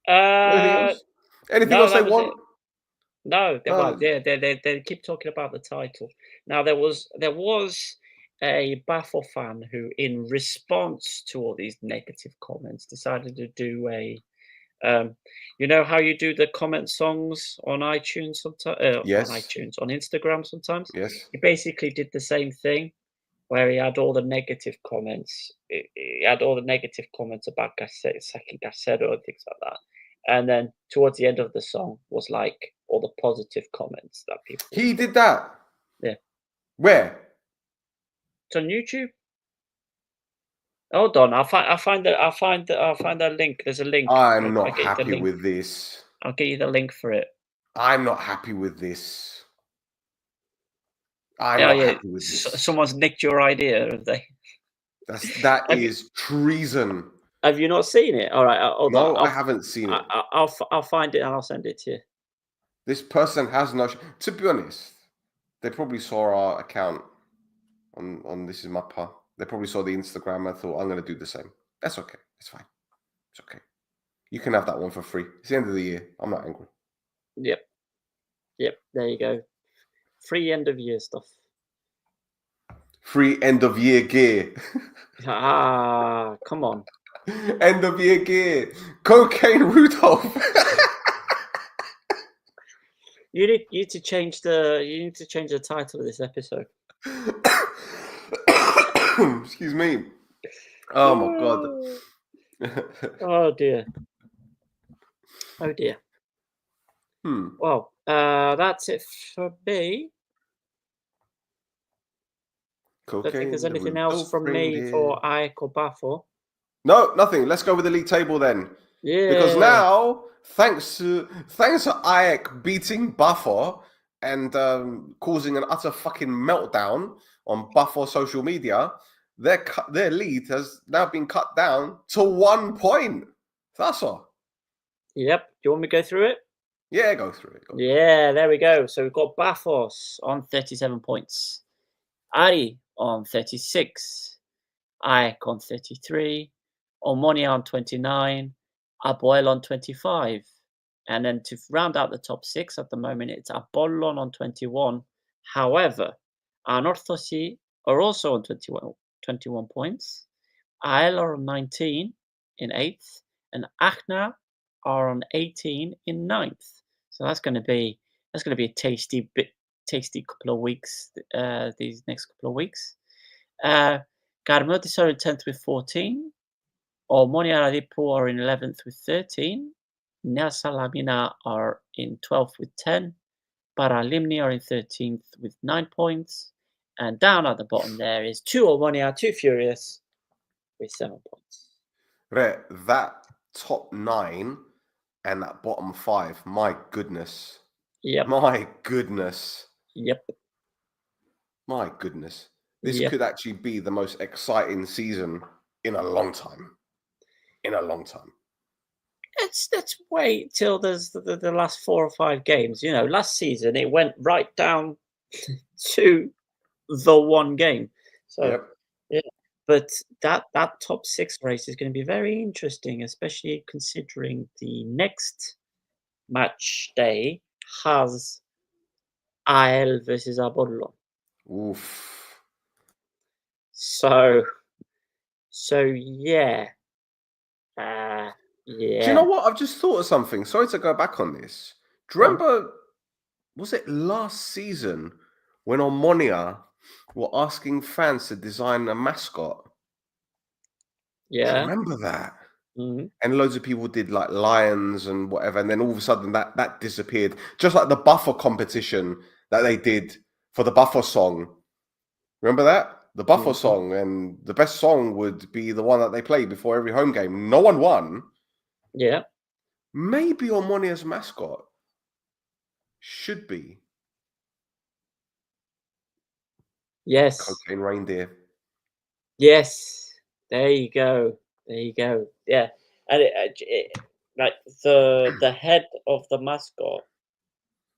[SPEAKER 2] Anything else they want?
[SPEAKER 3] No. They keep talking about the title. Now there was a Baffle fan who, in response to all these negative comments, decided to do a. You know how you do the comment songs on iTunes sometimes?
[SPEAKER 2] Yes.
[SPEAKER 3] On Instagram sometimes?
[SPEAKER 2] Yes.
[SPEAKER 3] He basically did the same thing, where he had all the negative comments. He had all the negative comments about Saki Caicedo and things like that. And then towards the end of the song was like all the positive comments that people.
[SPEAKER 2] He did that?
[SPEAKER 3] Yeah.
[SPEAKER 2] Where?
[SPEAKER 3] It's on YouTube. Hold on, I'll find that link. There's a link.
[SPEAKER 2] I'm
[SPEAKER 3] I'll
[SPEAKER 2] not
[SPEAKER 3] get you the
[SPEAKER 2] happy
[SPEAKER 3] link.
[SPEAKER 2] with this.
[SPEAKER 3] I'll get you the link for it.
[SPEAKER 2] I'm not happy with this. I'm
[SPEAKER 3] Yeah,
[SPEAKER 2] not
[SPEAKER 3] yeah.
[SPEAKER 2] happy with this.
[SPEAKER 3] Someone's nicked your idea, have they?
[SPEAKER 2] That
[SPEAKER 3] Have you-
[SPEAKER 2] is treason.
[SPEAKER 3] Have you not seen it? All right, hold on.
[SPEAKER 2] No, I haven't seen it.
[SPEAKER 3] I'll find it and I'll send it to you.
[SPEAKER 2] This person has no. To be honest, they probably saw our account on This Is Mappa. They probably saw the Instagram and thought, I'm going to do the same. That's okay. It's fine. It's okay. You can have that one for free. It's the end of the year. I'm not angry.
[SPEAKER 3] Yep. There you go. Free end of year stuff.
[SPEAKER 2] Free end of year gear.
[SPEAKER 3] Come on.
[SPEAKER 2] End of year gear. Cocaine Rudolph.
[SPEAKER 3] You need to change the title of this episode.
[SPEAKER 2] Excuse me. Oh my god.
[SPEAKER 3] Oh dear. Well, that's it for me. Don't think there's anything else from me for Ike or Baffle.
[SPEAKER 2] No, nothing. Let's go with the league table then.
[SPEAKER 3] Yeah.
[SPEAKER 2] Because now, thanks to Ike beating Buffer and causing an utter fucking meltdown on Buffer social media, their lead has now been cut down to 1 point. That's all.
[SPEAKER 3] Yep. Do you want me to go through it?
[SPEAKER 2] Yeah, go through it.
[SPEAKER 3] Yeah, there we go. So we've got Bafos on 37 points, Ari on 36, Ike on 33, Omonia on 29, Abuel on 25. And then to round out the top 6 at the moment, it's Apollon on 21. However, Anorthosi are also on 21 points. Ael are on 19 in 8th, and Achna are on 18 in 9th. So that's going to be a tasty couple of weeks. These next couple of weeks. Garmotis are in 10th with 14. Omonia Radipo are in 11th with 13. Nea Salamina are in 12th with 10. Paralimni are in 13th with 9 points. And down at the bottom there is 2 Omonia, 2 Furious with 7 points.
[SPEAKER 2] Right, that top 9 and that bottom 5, my goodness.
[SPEAKER 3] Yep.
[SPEAKER 2] My goodness.
[SPEAKER 3] Yep.
[SPEAKER 2] My goodness. This could actually be the most exciting season in a long time.
[SPEAKER 3] Let's wait till there's the last 4 or 5 games. You know, last season it went right down to the one game. So yeah, but that top 6 race is going to be very interesting, especially considering the next match day has AL versus Apollon.
[SPEAKER 2] Oof.
[SPEAKER 3] So yeah. Yeah.
[SPEAKER 2] Do you know what? I've just thought of something. Sorry to go back on this. Do you remember, was it last season when Omonia were asking fans to design a mascot?
[SPEAKER 3] Yeah.
[SPEAKER 2] Do you remember that?
[SPEAKER 3] Mm-hmm.
[SPEAKER 2] And loads of people did like lions and whatever. And then all of a sudden that disappeared. Just like the Buffer competition that they did for the Buffer song. Remember that? The Buffer song. And the best song would be the one that they played before every home game. No one won.
[SPEAKER 3] Yeah.
[SPEAKER 2] Maybe Omonia's mascot should be cocaine reindeer.
[SPEAKER 3] Yes. There you go. Yeah. And it like the head of the mascot,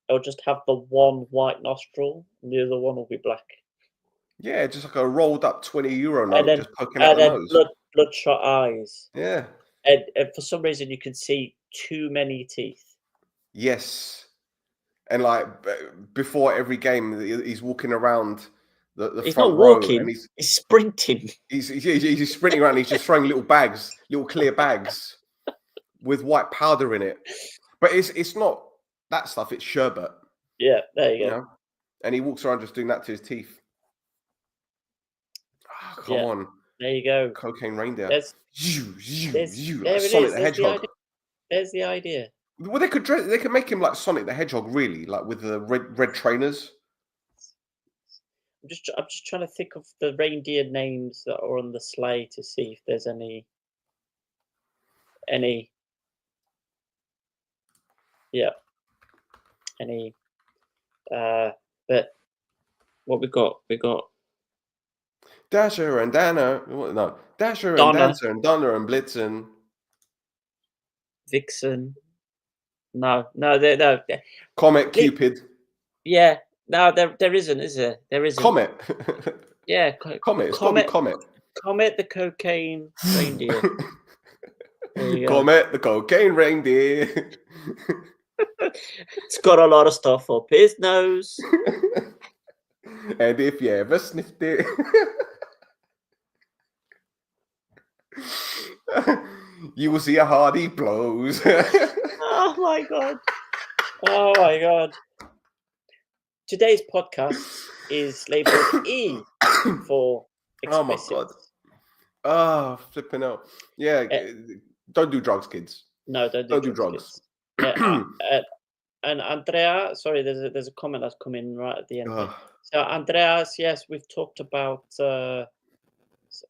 [SPEAKER 3] it'll just have the one white nostril, and the other one will be black.
[SPEAKER 2] Yeah, just like a rolled up €20 note,
[SPEAKER 3] then,
[SPEAKER 2] just poking out the nose.
[SPEAKER 3] Bloodshot eyes.
[SPEAKER 2] Yeah.
[SPEAKER 3] And for some reason, you can see too many teeth.
[SPEAKER 2] Yes. And like before every game, he's walking around the
[SPEAKER 3] he's
[SPEAKER 2] front
[SPEAKER 3] not
[SPEAKER 2] row.
[SPEAKER 3] walking,
[SPEAKER 2] And
[SPEAKER 3] he's sprinting.
[SPEAKER 2] He's sprinting around. He's just throwing little clear bags with white powder in it. But it's not that stuff. It's sherbet.
[SPEAKER 3] Yeah, there you go.
[SPEAKER 2] Know? And he walks around just doing that to his teeth. Oh, come on.
[SPEAKER 3] There you go.
[SPEAKER 2] Cocaine reindeer.
[SPEAKER 3] There
[SPEAKER 2] Sonic the Hedgehog.
[SPEAKER 3] There's the idea.
[SPEAKER 2] Well, they could make him like Sonic the Hedgehog, really, like with the red trainers.
[SPEAKER 3] I'm just trying to think of the reindeer names that are on the sleigh to see if there's any. Yeah, any. But what we got? We got
[SPEAKER 2] Dasher and Danner. No, Dasher and
[SPEAKER 3] Donna,
[SPEAKER 2] Dancer and Donner and Blitzen.
[SPEAKER 3] Vixen. No, no.
[SPEAKER 2] Comet Cupid.
[SPEAKER 3] Yeah, no, there isn't, is there? There isn't.
[SPEAKER 2] Comet.
[SPEAKER 3] Yeah,
[SPEAKER 2] Comet. It's got to be Comet.
[SPEAKER 3] Comet the cocaine reindeer. There you go.
[SPEAKER 2] Comet the cocaine reindeer.
[SPEAKER 3] It's got a lot of stuff up his nose.
[SPEAKER 2] And if you ever sniffed it, you will see how hard he blows.
[SPEAKER 3] Oh my god. Oh my god. Today's podcast is labeled E for explicit.
[SPEAKER 2] Oh my god. Oh, flipping out. Yeah, don't do drugs, kids.
[SPEAKER 3] No, don't do drugs. Yeah, and Andrea, sorry, there's a comment that's come in right at the end. So Andreas, yes, we've talked about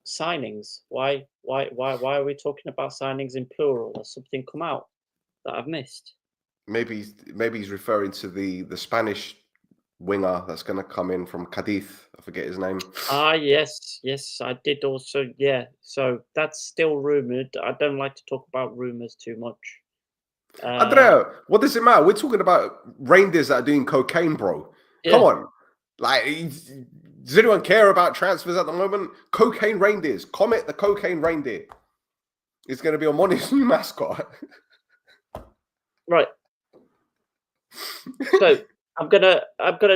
[SPEAKER 3] signings. Why are we talking about signings in plural? Has something come out that I've missed?
[SPEAKER 2] Maybe he's referring to the Spanish winger that's going to come in from Cadiz. I forget his name.
[SPEAKER 3] Yes, I did also. Yeah, so that's still rumored. I don't like to talk about rumors too much.
[SPEAKER 2] Andrea, what does it matter? We're talking about reindeers that are doing cocaine, bro. Yeah. Come on. Like, does anyone care about transfers at the moment? Cocaine reindeers. Comet the cocaine reindeer is going to be on Money's new mascot.
[SPEAKER 3] Right. So I'm gonna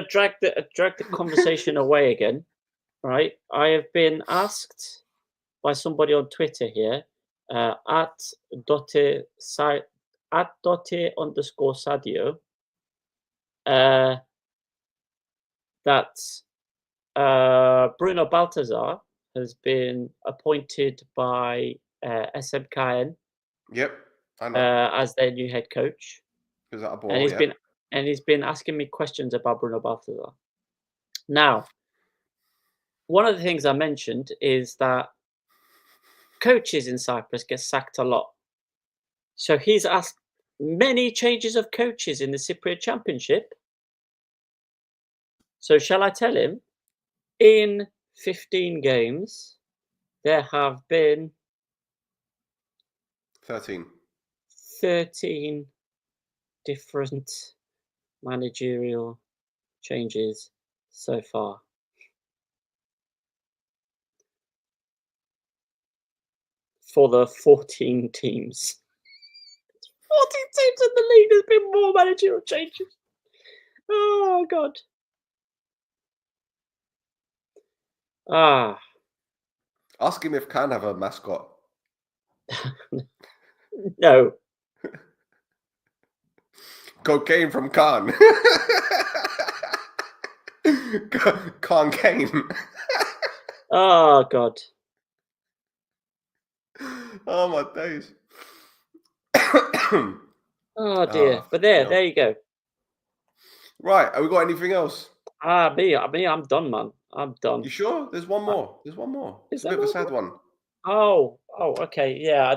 [SPEAKER 3] drag the conversation away again. Right. I have been asked by somebody on Twitter here @Dote_Sadio that Bruno Baltazar has been appointed by SMKN.
[SPEAKER 2] Yep, I know.
[SPEAKER 3] As their new head coach.
[SPEAKER 2] Is that a ball?
[SPEAKER 3] And he's been asking me questions about Bruno Baltazar. Now, one of the things I mentioned is that coaches in Cyprus get sacked a lot. So he's asked many changes of coaches in the Cypriot Championship. So shall I tell him? In 15 games, there have been 13 different managerial changes so far. For the 14 teams. 14 teams in the league, there's been more managerial changes. Oh, God.
[SPEAKER 2] Ask him if Can have a mascot.
[SPEAKER 3] No.
[SPEAKER 2] Cocaine from Khan. Khan Kane.
[SPEAKER 3] Oh, God.
[SPEAKER 2] Oh, my days.
[SPEAKER 3] Oh, dear. But there you go.
[SPEAKER 2] Right. Have we got anything else?
[SPEAKER 3] Me, I'm done, man. I'm done.
[SPEAKER 2] You sure? There's one more. It's a bit of a sad one.
[SPEAKER 3] Oh, okay. Yeah,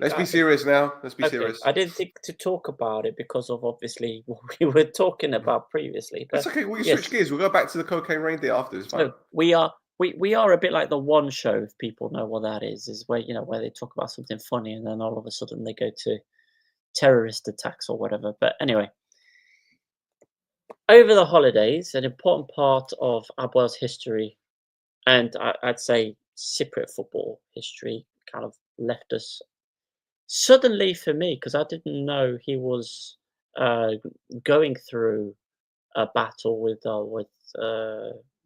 [SPEAKER 2] Let's be serious now. Let's be serious.
[SPEAKER 3] I didn't think to talk about it because of obviously what we were talking about previously. But
[SPEAKER 2] it's okay. We can switch gears. We'll go back to the cocaine reindeer after. It's fine.
[SPEAKER 3] So we are a bit like the One Show, if people know what that is where where they talk about something funny and then all of a sudden they go to terrorist attacks or whatever. But anyway, over the holidays, an important part of Abuel's history, and I'd say Cypriot football history, kind of left us suddenly for me because I didn't know he was going through a battle with a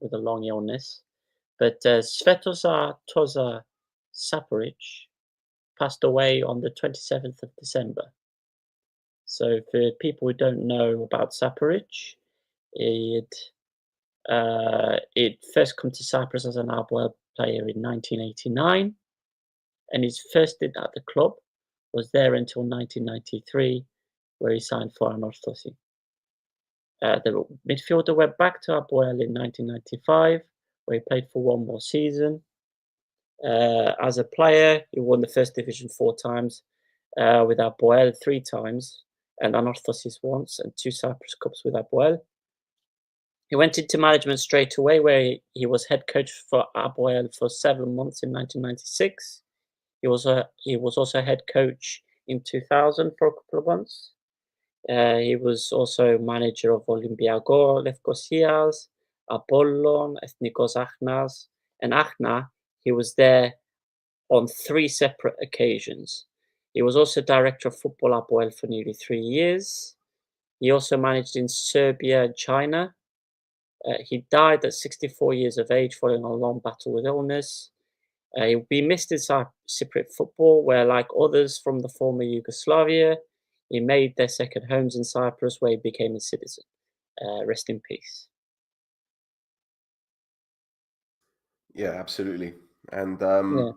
[SPEAKER 3] long illness. But Svetozar Toza Saporic passed away on the 27th of December. So for people who don't know about Saporic, it first come to Cyprus as an Abuel player in 1989, and his first stint at the club was there until 1993, where he signed for Anorthosis. The midfielder went back to Apoel in 1995, where he played for one more season. As a player, he won the first division 4 times, with Apoel 3 times, and Anorthosis once, and 2 Cyprus Cups with Apoel. He went into management straight away, where he was head coach for Apoel for 7 months in 1996. He was also head coach in 2000 for a couple of months. He was also manager of Olympiakos Lefkosias, Apollon, Ethnikos Achnas, and Achna. He was there on 3 separate occasions. He was also director of football Apoel for nearly 3 years. He also managed in Serbia and China. He died at 64 years of age following a long battle with illness. He will be missed in Cypriot football, where, like others from the former Yugoslavia, he made their second homes in Cyprus, where he became a citizen. Rest in peace.
[SPEAKER 2] Yeah, absolutely. And
[SPEAKER 3] Yeah.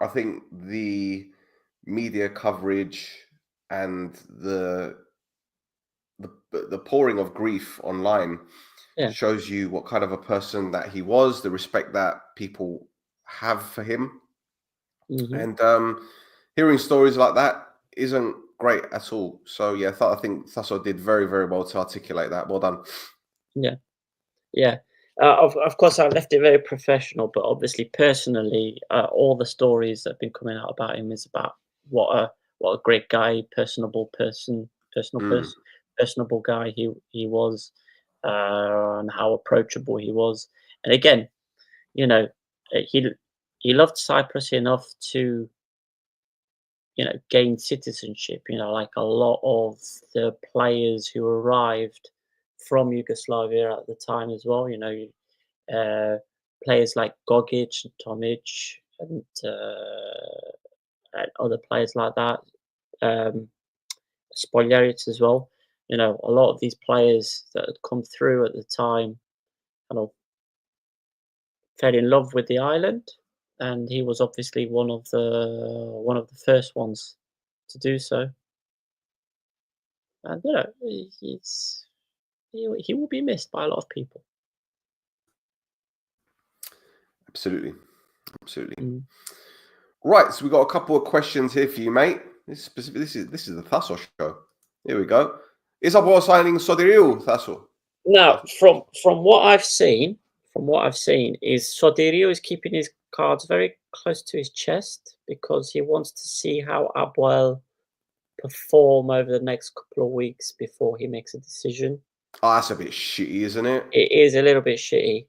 [SPEAKER 2] I think the media coverage and the pouring of grief online
[SPEAKER 3] Yeah.
[SPEAKER 2] shows you what kind of a person that he was, the respect that people have for him.
[SPEAKER 3] Mhm.
[SPEAKER 2] And hearing stories like that isn't great at all. So yeah, I think Thasso did very, very well to articulate that. Well done.
[SPEAKER 3] Yeah. Yeah. Of course, I left it very professional, but obviously, personally, all the stories that have been coming out about him is about what a great guy, personable
[SPEAKER 2] Mm.
[SPEAKER 3] guy he was, and how approachable he was. And again, you know, he loved Cyprus enough to, gain citizenship. Like a lot of the players who arrived from Yugoslavia at the time as well. Players like Gogic and Tomic and other players like that. Um, Spoljaric as well. A lot of these players that had come through at the time kind of fell in love with the island, and he was obviously one of the first ones to do so. And he will be missed by a lot of people.
[SPEAKER 2] Absolutely. Absolutely.
[SPEAKER 3] Mm.
[SPEAKER 2] Right, so we got a couple of questions here for you, mate. This is the Thasso show. Here we go. Is Apoel signing Sodiriou, Thasso?
[SPEAKER 3] Now, from what I've seen, is Sotirio is keeping his cards very close to his chest because he wants to see how Apoel perform over the next couple of weeks before he makes a decision.
[SPEAKER 2] Oh, that's a bit shitty, isn't it?
[SPEAKER 3] It is a little bit shitty.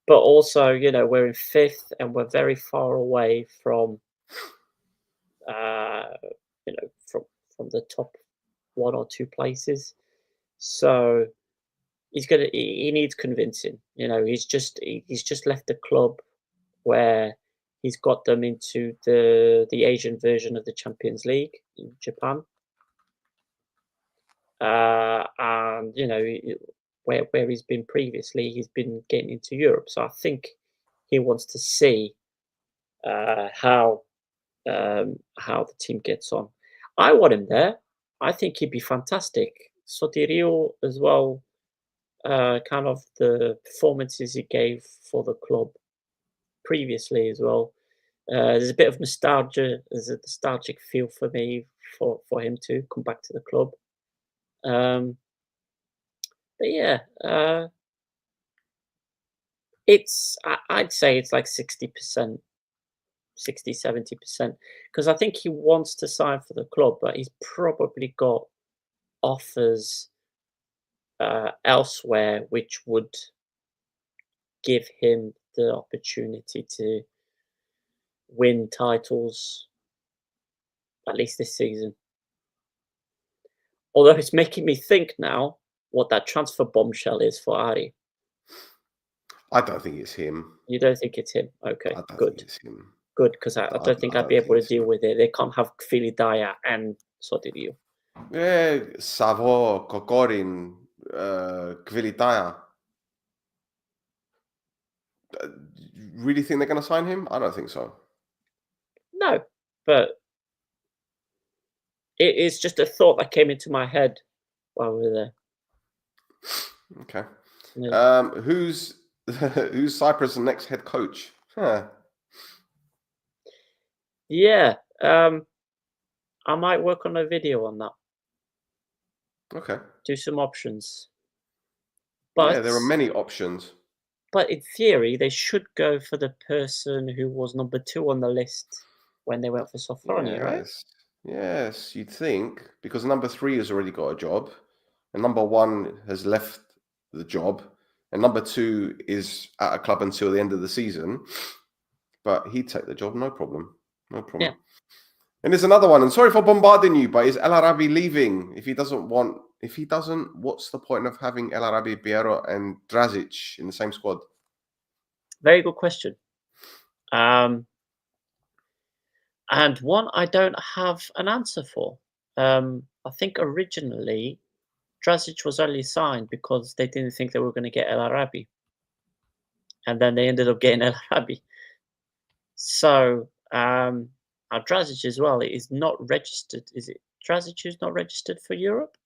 [SPEAKER 3] But also, we're in 5th and we're very far away from, from the top 1 or 2 places. So he needs convincing. He's just left the club where he's got them into the Asian version of the Champions League in Japan. And where he's been previously, he's been getting into Europe. So I think he wants to see how the team gets on. I want him there. I think he'd be fantastic. Sotirio as well. Kind of the performances he gave for the club previously as well. There's a bit of nostalgia. There's a nostalgic feel for me for him to come back to the club. But yeah, I'd say it's like 60%, 60, 70%, because I think he wants to sign for the club, but he's probably got offers elsewhere which would give him the opportunity to win titles at least this season. Although it's making me think now what that transfer bombshell is for Ari.
[SPEAKER 2] I don't think it's him.
[SPEAKER 3] You don't think it's him? Okay,
[SPEAKER 2] I don't
[SPEAKER 3] good.
[SPEAKER 2] think it's him.
[SPEAKER 3] Good, because I don't think I'd be able to deal with it. They can't have Kvilidaya and Sotirio.
[SPEAKER 2] Yeah, Savo, Kokorin, Kvilitaya. Really think they're going to sign him? I don't think so.
[SPEAKER 3] No, but It is just a thought that came into my head while we were there.
[SPEAKER 2] Okay.
[SPEAKER 3] Yeah.
[SPEAKER 2] Who's Cyprus' next head coach? Huh.
[SPEAKER 3] Yeah. I might work on a video on that.
[SPEAKER 2] Okay.
[SPEAKER 3] Do some options.
[SPEAKER 2] Yeah,
[SPEAKER 3] But
[SPEAKER 2] there are many options.
[SPEAKER 3] But in theory, they should go for the person who was number 2 on the list when they went for Sofroni, right?
[SPEAKER 2] Yes, you'd think, because number 3 has already got a job, and number 1 has left the job, and number 2 is at a club until the end of the season. But he'd take the job, no problem. No problem.
[SPEAKER 3] Yeah.
[SPEAKER 2] And there's another one, and sorry for bombarding you, but is El Arabi leaving? If he doesn't, what's the point of having El Arabi, Piero, and Drazic in the same squad?
[SPEAKER 3] Very good question. And one I don't have an answer for. I think originally Drazic was only signed because they didn't think they were going to get El Arabi, and then they ended up getting El Arabi. So Drazic as well is not registered. Is it Drazic who's not registered for Europe?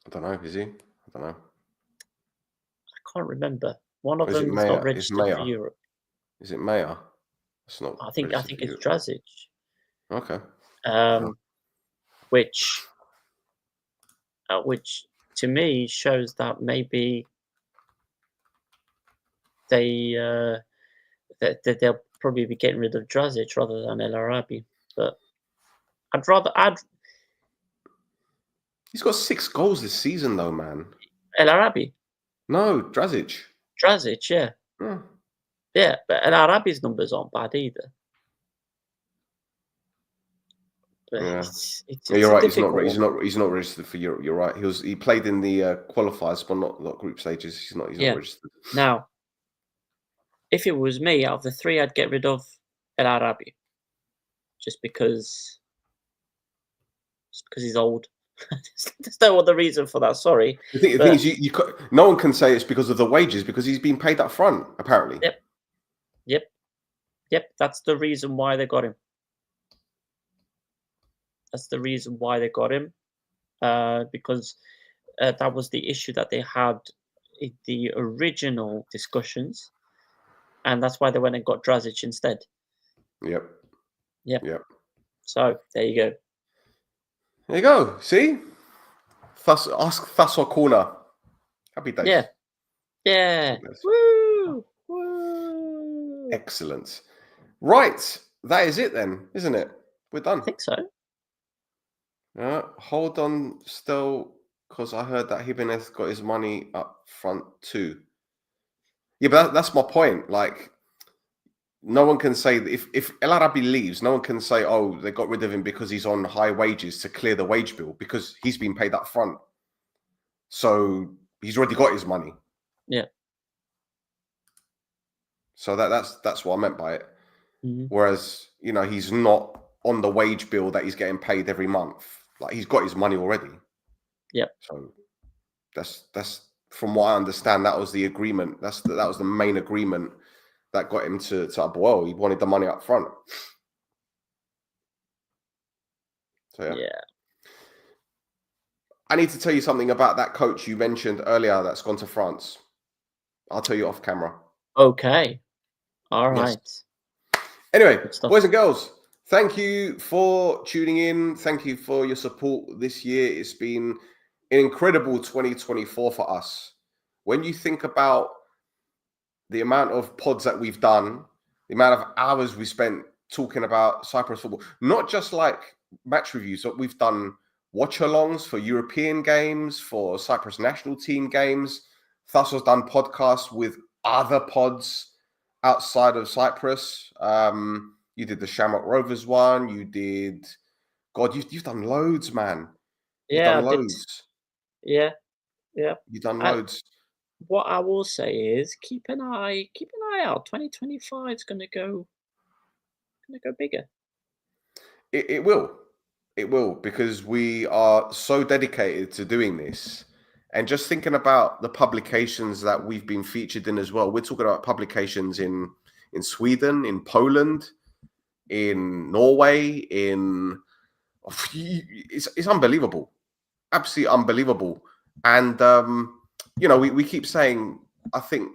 [SPEAKER 2] I don't know. Is he? I don't know.
[SPEAKER 3] I can't remember. One of
[SPEAKER 2] Or is it
[SPEAKER 3] them is not
[SPEAKER 2] Maya?
[SPEAKER 3] registered for Europe.
[SPEAKER 2] Is it Maya? It's not.
[SPEAKER 3] I think
[SPEAKER 2] registered for
[SPEAKER 3] it's
[SPEAKER 2] Europe.
[SPEAKER 3] Drazic.
[SPEAKER 2] Okay.
[SPEAKER 3] Which to me shows that maybe that they'll probably be getting rid of Drazic rather than El Arabi. But
[SPEAKER 2] He's got 6 goals this season, though, man.
[SPEAKER 3] El Arabi.
[SPEAKER 2] No, Drazic.
[SPEAKER 3] Drazic, yeah.
[SPEAKER 2] Yeah.
[SPEAKER 3] Yeah, but El Arabi's numbers aren't bad either. But
[SPEAKER 2] Yeah.
[SPEAKER 3] it's
[SPEAKER 2] You're right. He's not registered for Europe. You're right. He played in the qualifiers, but not group stages. He's not registered.
[SPEAKER 3] Now, if it was me, out of the 3, I'd get rid of El Arabi, just because he's old. There's no other reason for that. Sorry.
[SPEAKER 2] The thing is, no one can say it's because of the wages, because he's been paid up front, apparently.
[SPEAKER 3] Yep. That's the reason why they got him. That's the reason why they got him, because that was the issue that they had in the original discussions, and that's why they went and got Drazic instead.
[SPEAKER 2] Yep.
[SPEAKER 3] So there you go.
[SPEAKER 2] There you go. See? Ask Thasso Corner. Happy days.
[SPEAKER 3] Yeah. Woo!
[SPEAKER 2] Excellent. Right. That is it then, isn't it? We're done.
[SPEAKER 3] I think so.
[SPEAKER 2] Hold on still, because I heard that Jimenez got his money up front too. Yeah, but that's my point. Like, no one can say that if El Arabi leaves, no one can say, oh, they got rid of him because he's on high wages to clear the wage bill, because he's been paid up front. So he's already got his money.
[SPEAKER 3] Yeah.
[SPEAKER 2] So that's what I meant by it.
[SPEAKER 3] Mm-hmm.
[SPEAKER 2] Whereas, he's not on the wage bill that he's getting paid every month. Like, he's got his money already.
[SPEAKER 3] Yeah.
[SPEAKER 2] So that's from what I understand, that was the agreement. That was the main agreement that got him to Apoel. He wanted the money up front. So yeah. I need to tell you something about that coach you mentioned earlier that's gone to France. I'll tell you off camera.
[SPEAKER 3] Okay. All right.
[SPEAKER 2] Yes. Anyway, boys and girls, thank you for tuning in. Thank you for your support this year. It's been an incredible 2024 for us. When you think about the amount of pods that we've done, the amount of hours we spent talking about Cyprus football, not just like match reviews, but we've done watch-alongs for European games, for Cyprus national team games. Thasso's done podcasts with other pods outside of Cyprus. You did the Shamrock Rovers one. You did, God, you've done loads, man. You've done loads.
[SPEAKER 3] Yeah.
[SPEAKER 2] You've done loads.
[SPEAKER 3] What I will say is keep an eye out. 2025 is going to go bigger.
[SPEAKER 2] It will, because we are so dedicated to doing this. And just thinking about the publications that we've been featured in as well. We're talking about publications in Sweden, in Poland, in Norway, in it's unbelievable, absolutely unbelievable. And we keep saying, I think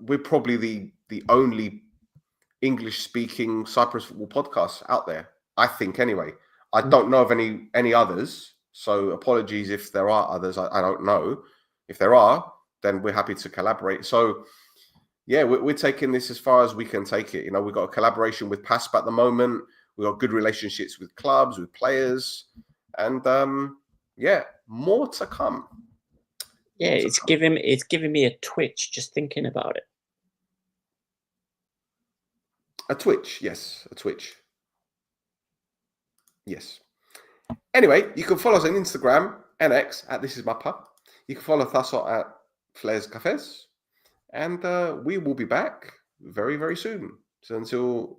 [SPEAKER 2] we're probably the only English-speaking Cyprus football podcast out there. I think, anyway. I don't know of any others, so apologies if there are others. I don't know. If there are, then we're happy to collaborate. So, yeah, we're taking this as far as we can take it. We've got a collaboration with PASP at the moment. We've got good relationships with clubs, with players, and more to come.
[SPEAKER 3] Yeah, it's giving me a twitch just thinking about it.
[SPEAKER 2] A twitch, yes, a twitch. Yes. Anyway, you can follow us on Instagram and X at This Is Mappa. You can follow Thasso at Flares Cafes. And we will be back very, very soon. So until...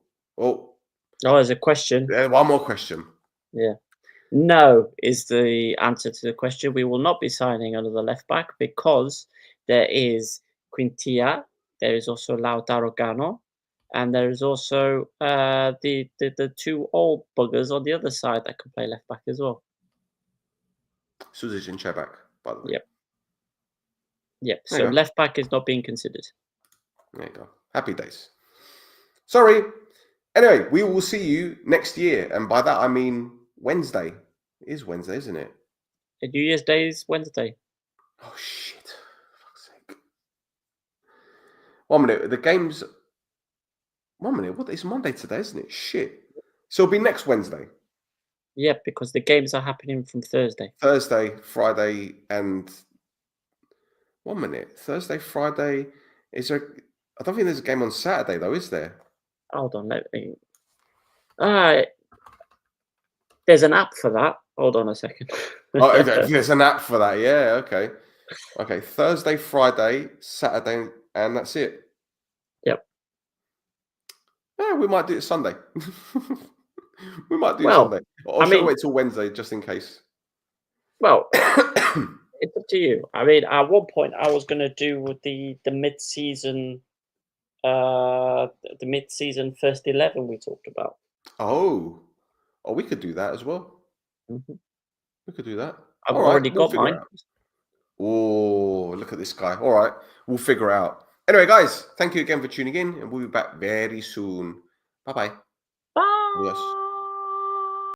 [SPEAKER 3] there's a question.
[SPEAKER 2] One more question.
[SPEAKER 3] Yeah. No is the answer to the question. We will not be signing another left back because there is Quintilla, there is also Lautaro Gano, and there is also the two old buggers on the other side that can play left back as well.
[SPEAKER 2] Suzic and Chebak, by the way.
[SPEAKER 3] Yep. So left back is not being considered.
[SPEAKER 2] There you go. Happy days. Sorry. Anyway, we will see you next year. And by that, I mean Wednesday. It is Wednesday, isn't it?
[SPEAKER 3] New Year's Day is Wednesday.
[SPEAKER 2] Oh, shit. For fuck's sake. 1 minute. The game's... 1 minute. What? It's Monday today, isn't it? Shit. So it'll be next Wednesday.
[SPEAKER 3] Yeah, because the games are happening from Thursday.
[SPEAKER 2] Thursday, Friday, and... 1 minute. Thursday, Friday. Is there... I don't think there's a game on Saturday, though, is there?
[SPEAKER 3] Hold on. Let me... there's an app for that. Hold on a second.
[SPEAKER 2] Oh, there's an app for that. Yeah, okay. Okay, Thursday, Friday, Saturday, and that's it.
[SPEAKER 3] Yep.
[SPEAKER 2] Yeah, we might do it Sunday. We might do it Sunday. Or shall we wait till Wednesday, just in case?
[SPEAKER 3] Well, it's up to you. I mean, at one point, I was going to do the mid-season, first 11 we talked about.
[SPEAKER 2] Oh, we could do that as well.
[SPEAKER 3] Mm-hmm.
[SPEAKER 2] We could do that.
[SPEAKER 3] I've already got mine.
[SPEAKER 2] Oh, look at this guy. All right, we'll figure it out. Anyway, guys, thank you again for tuning in, and we'll be back very soon. Bye-bye.
[SPEAKER 3] Bye.
[SPEAKER 2] Yes.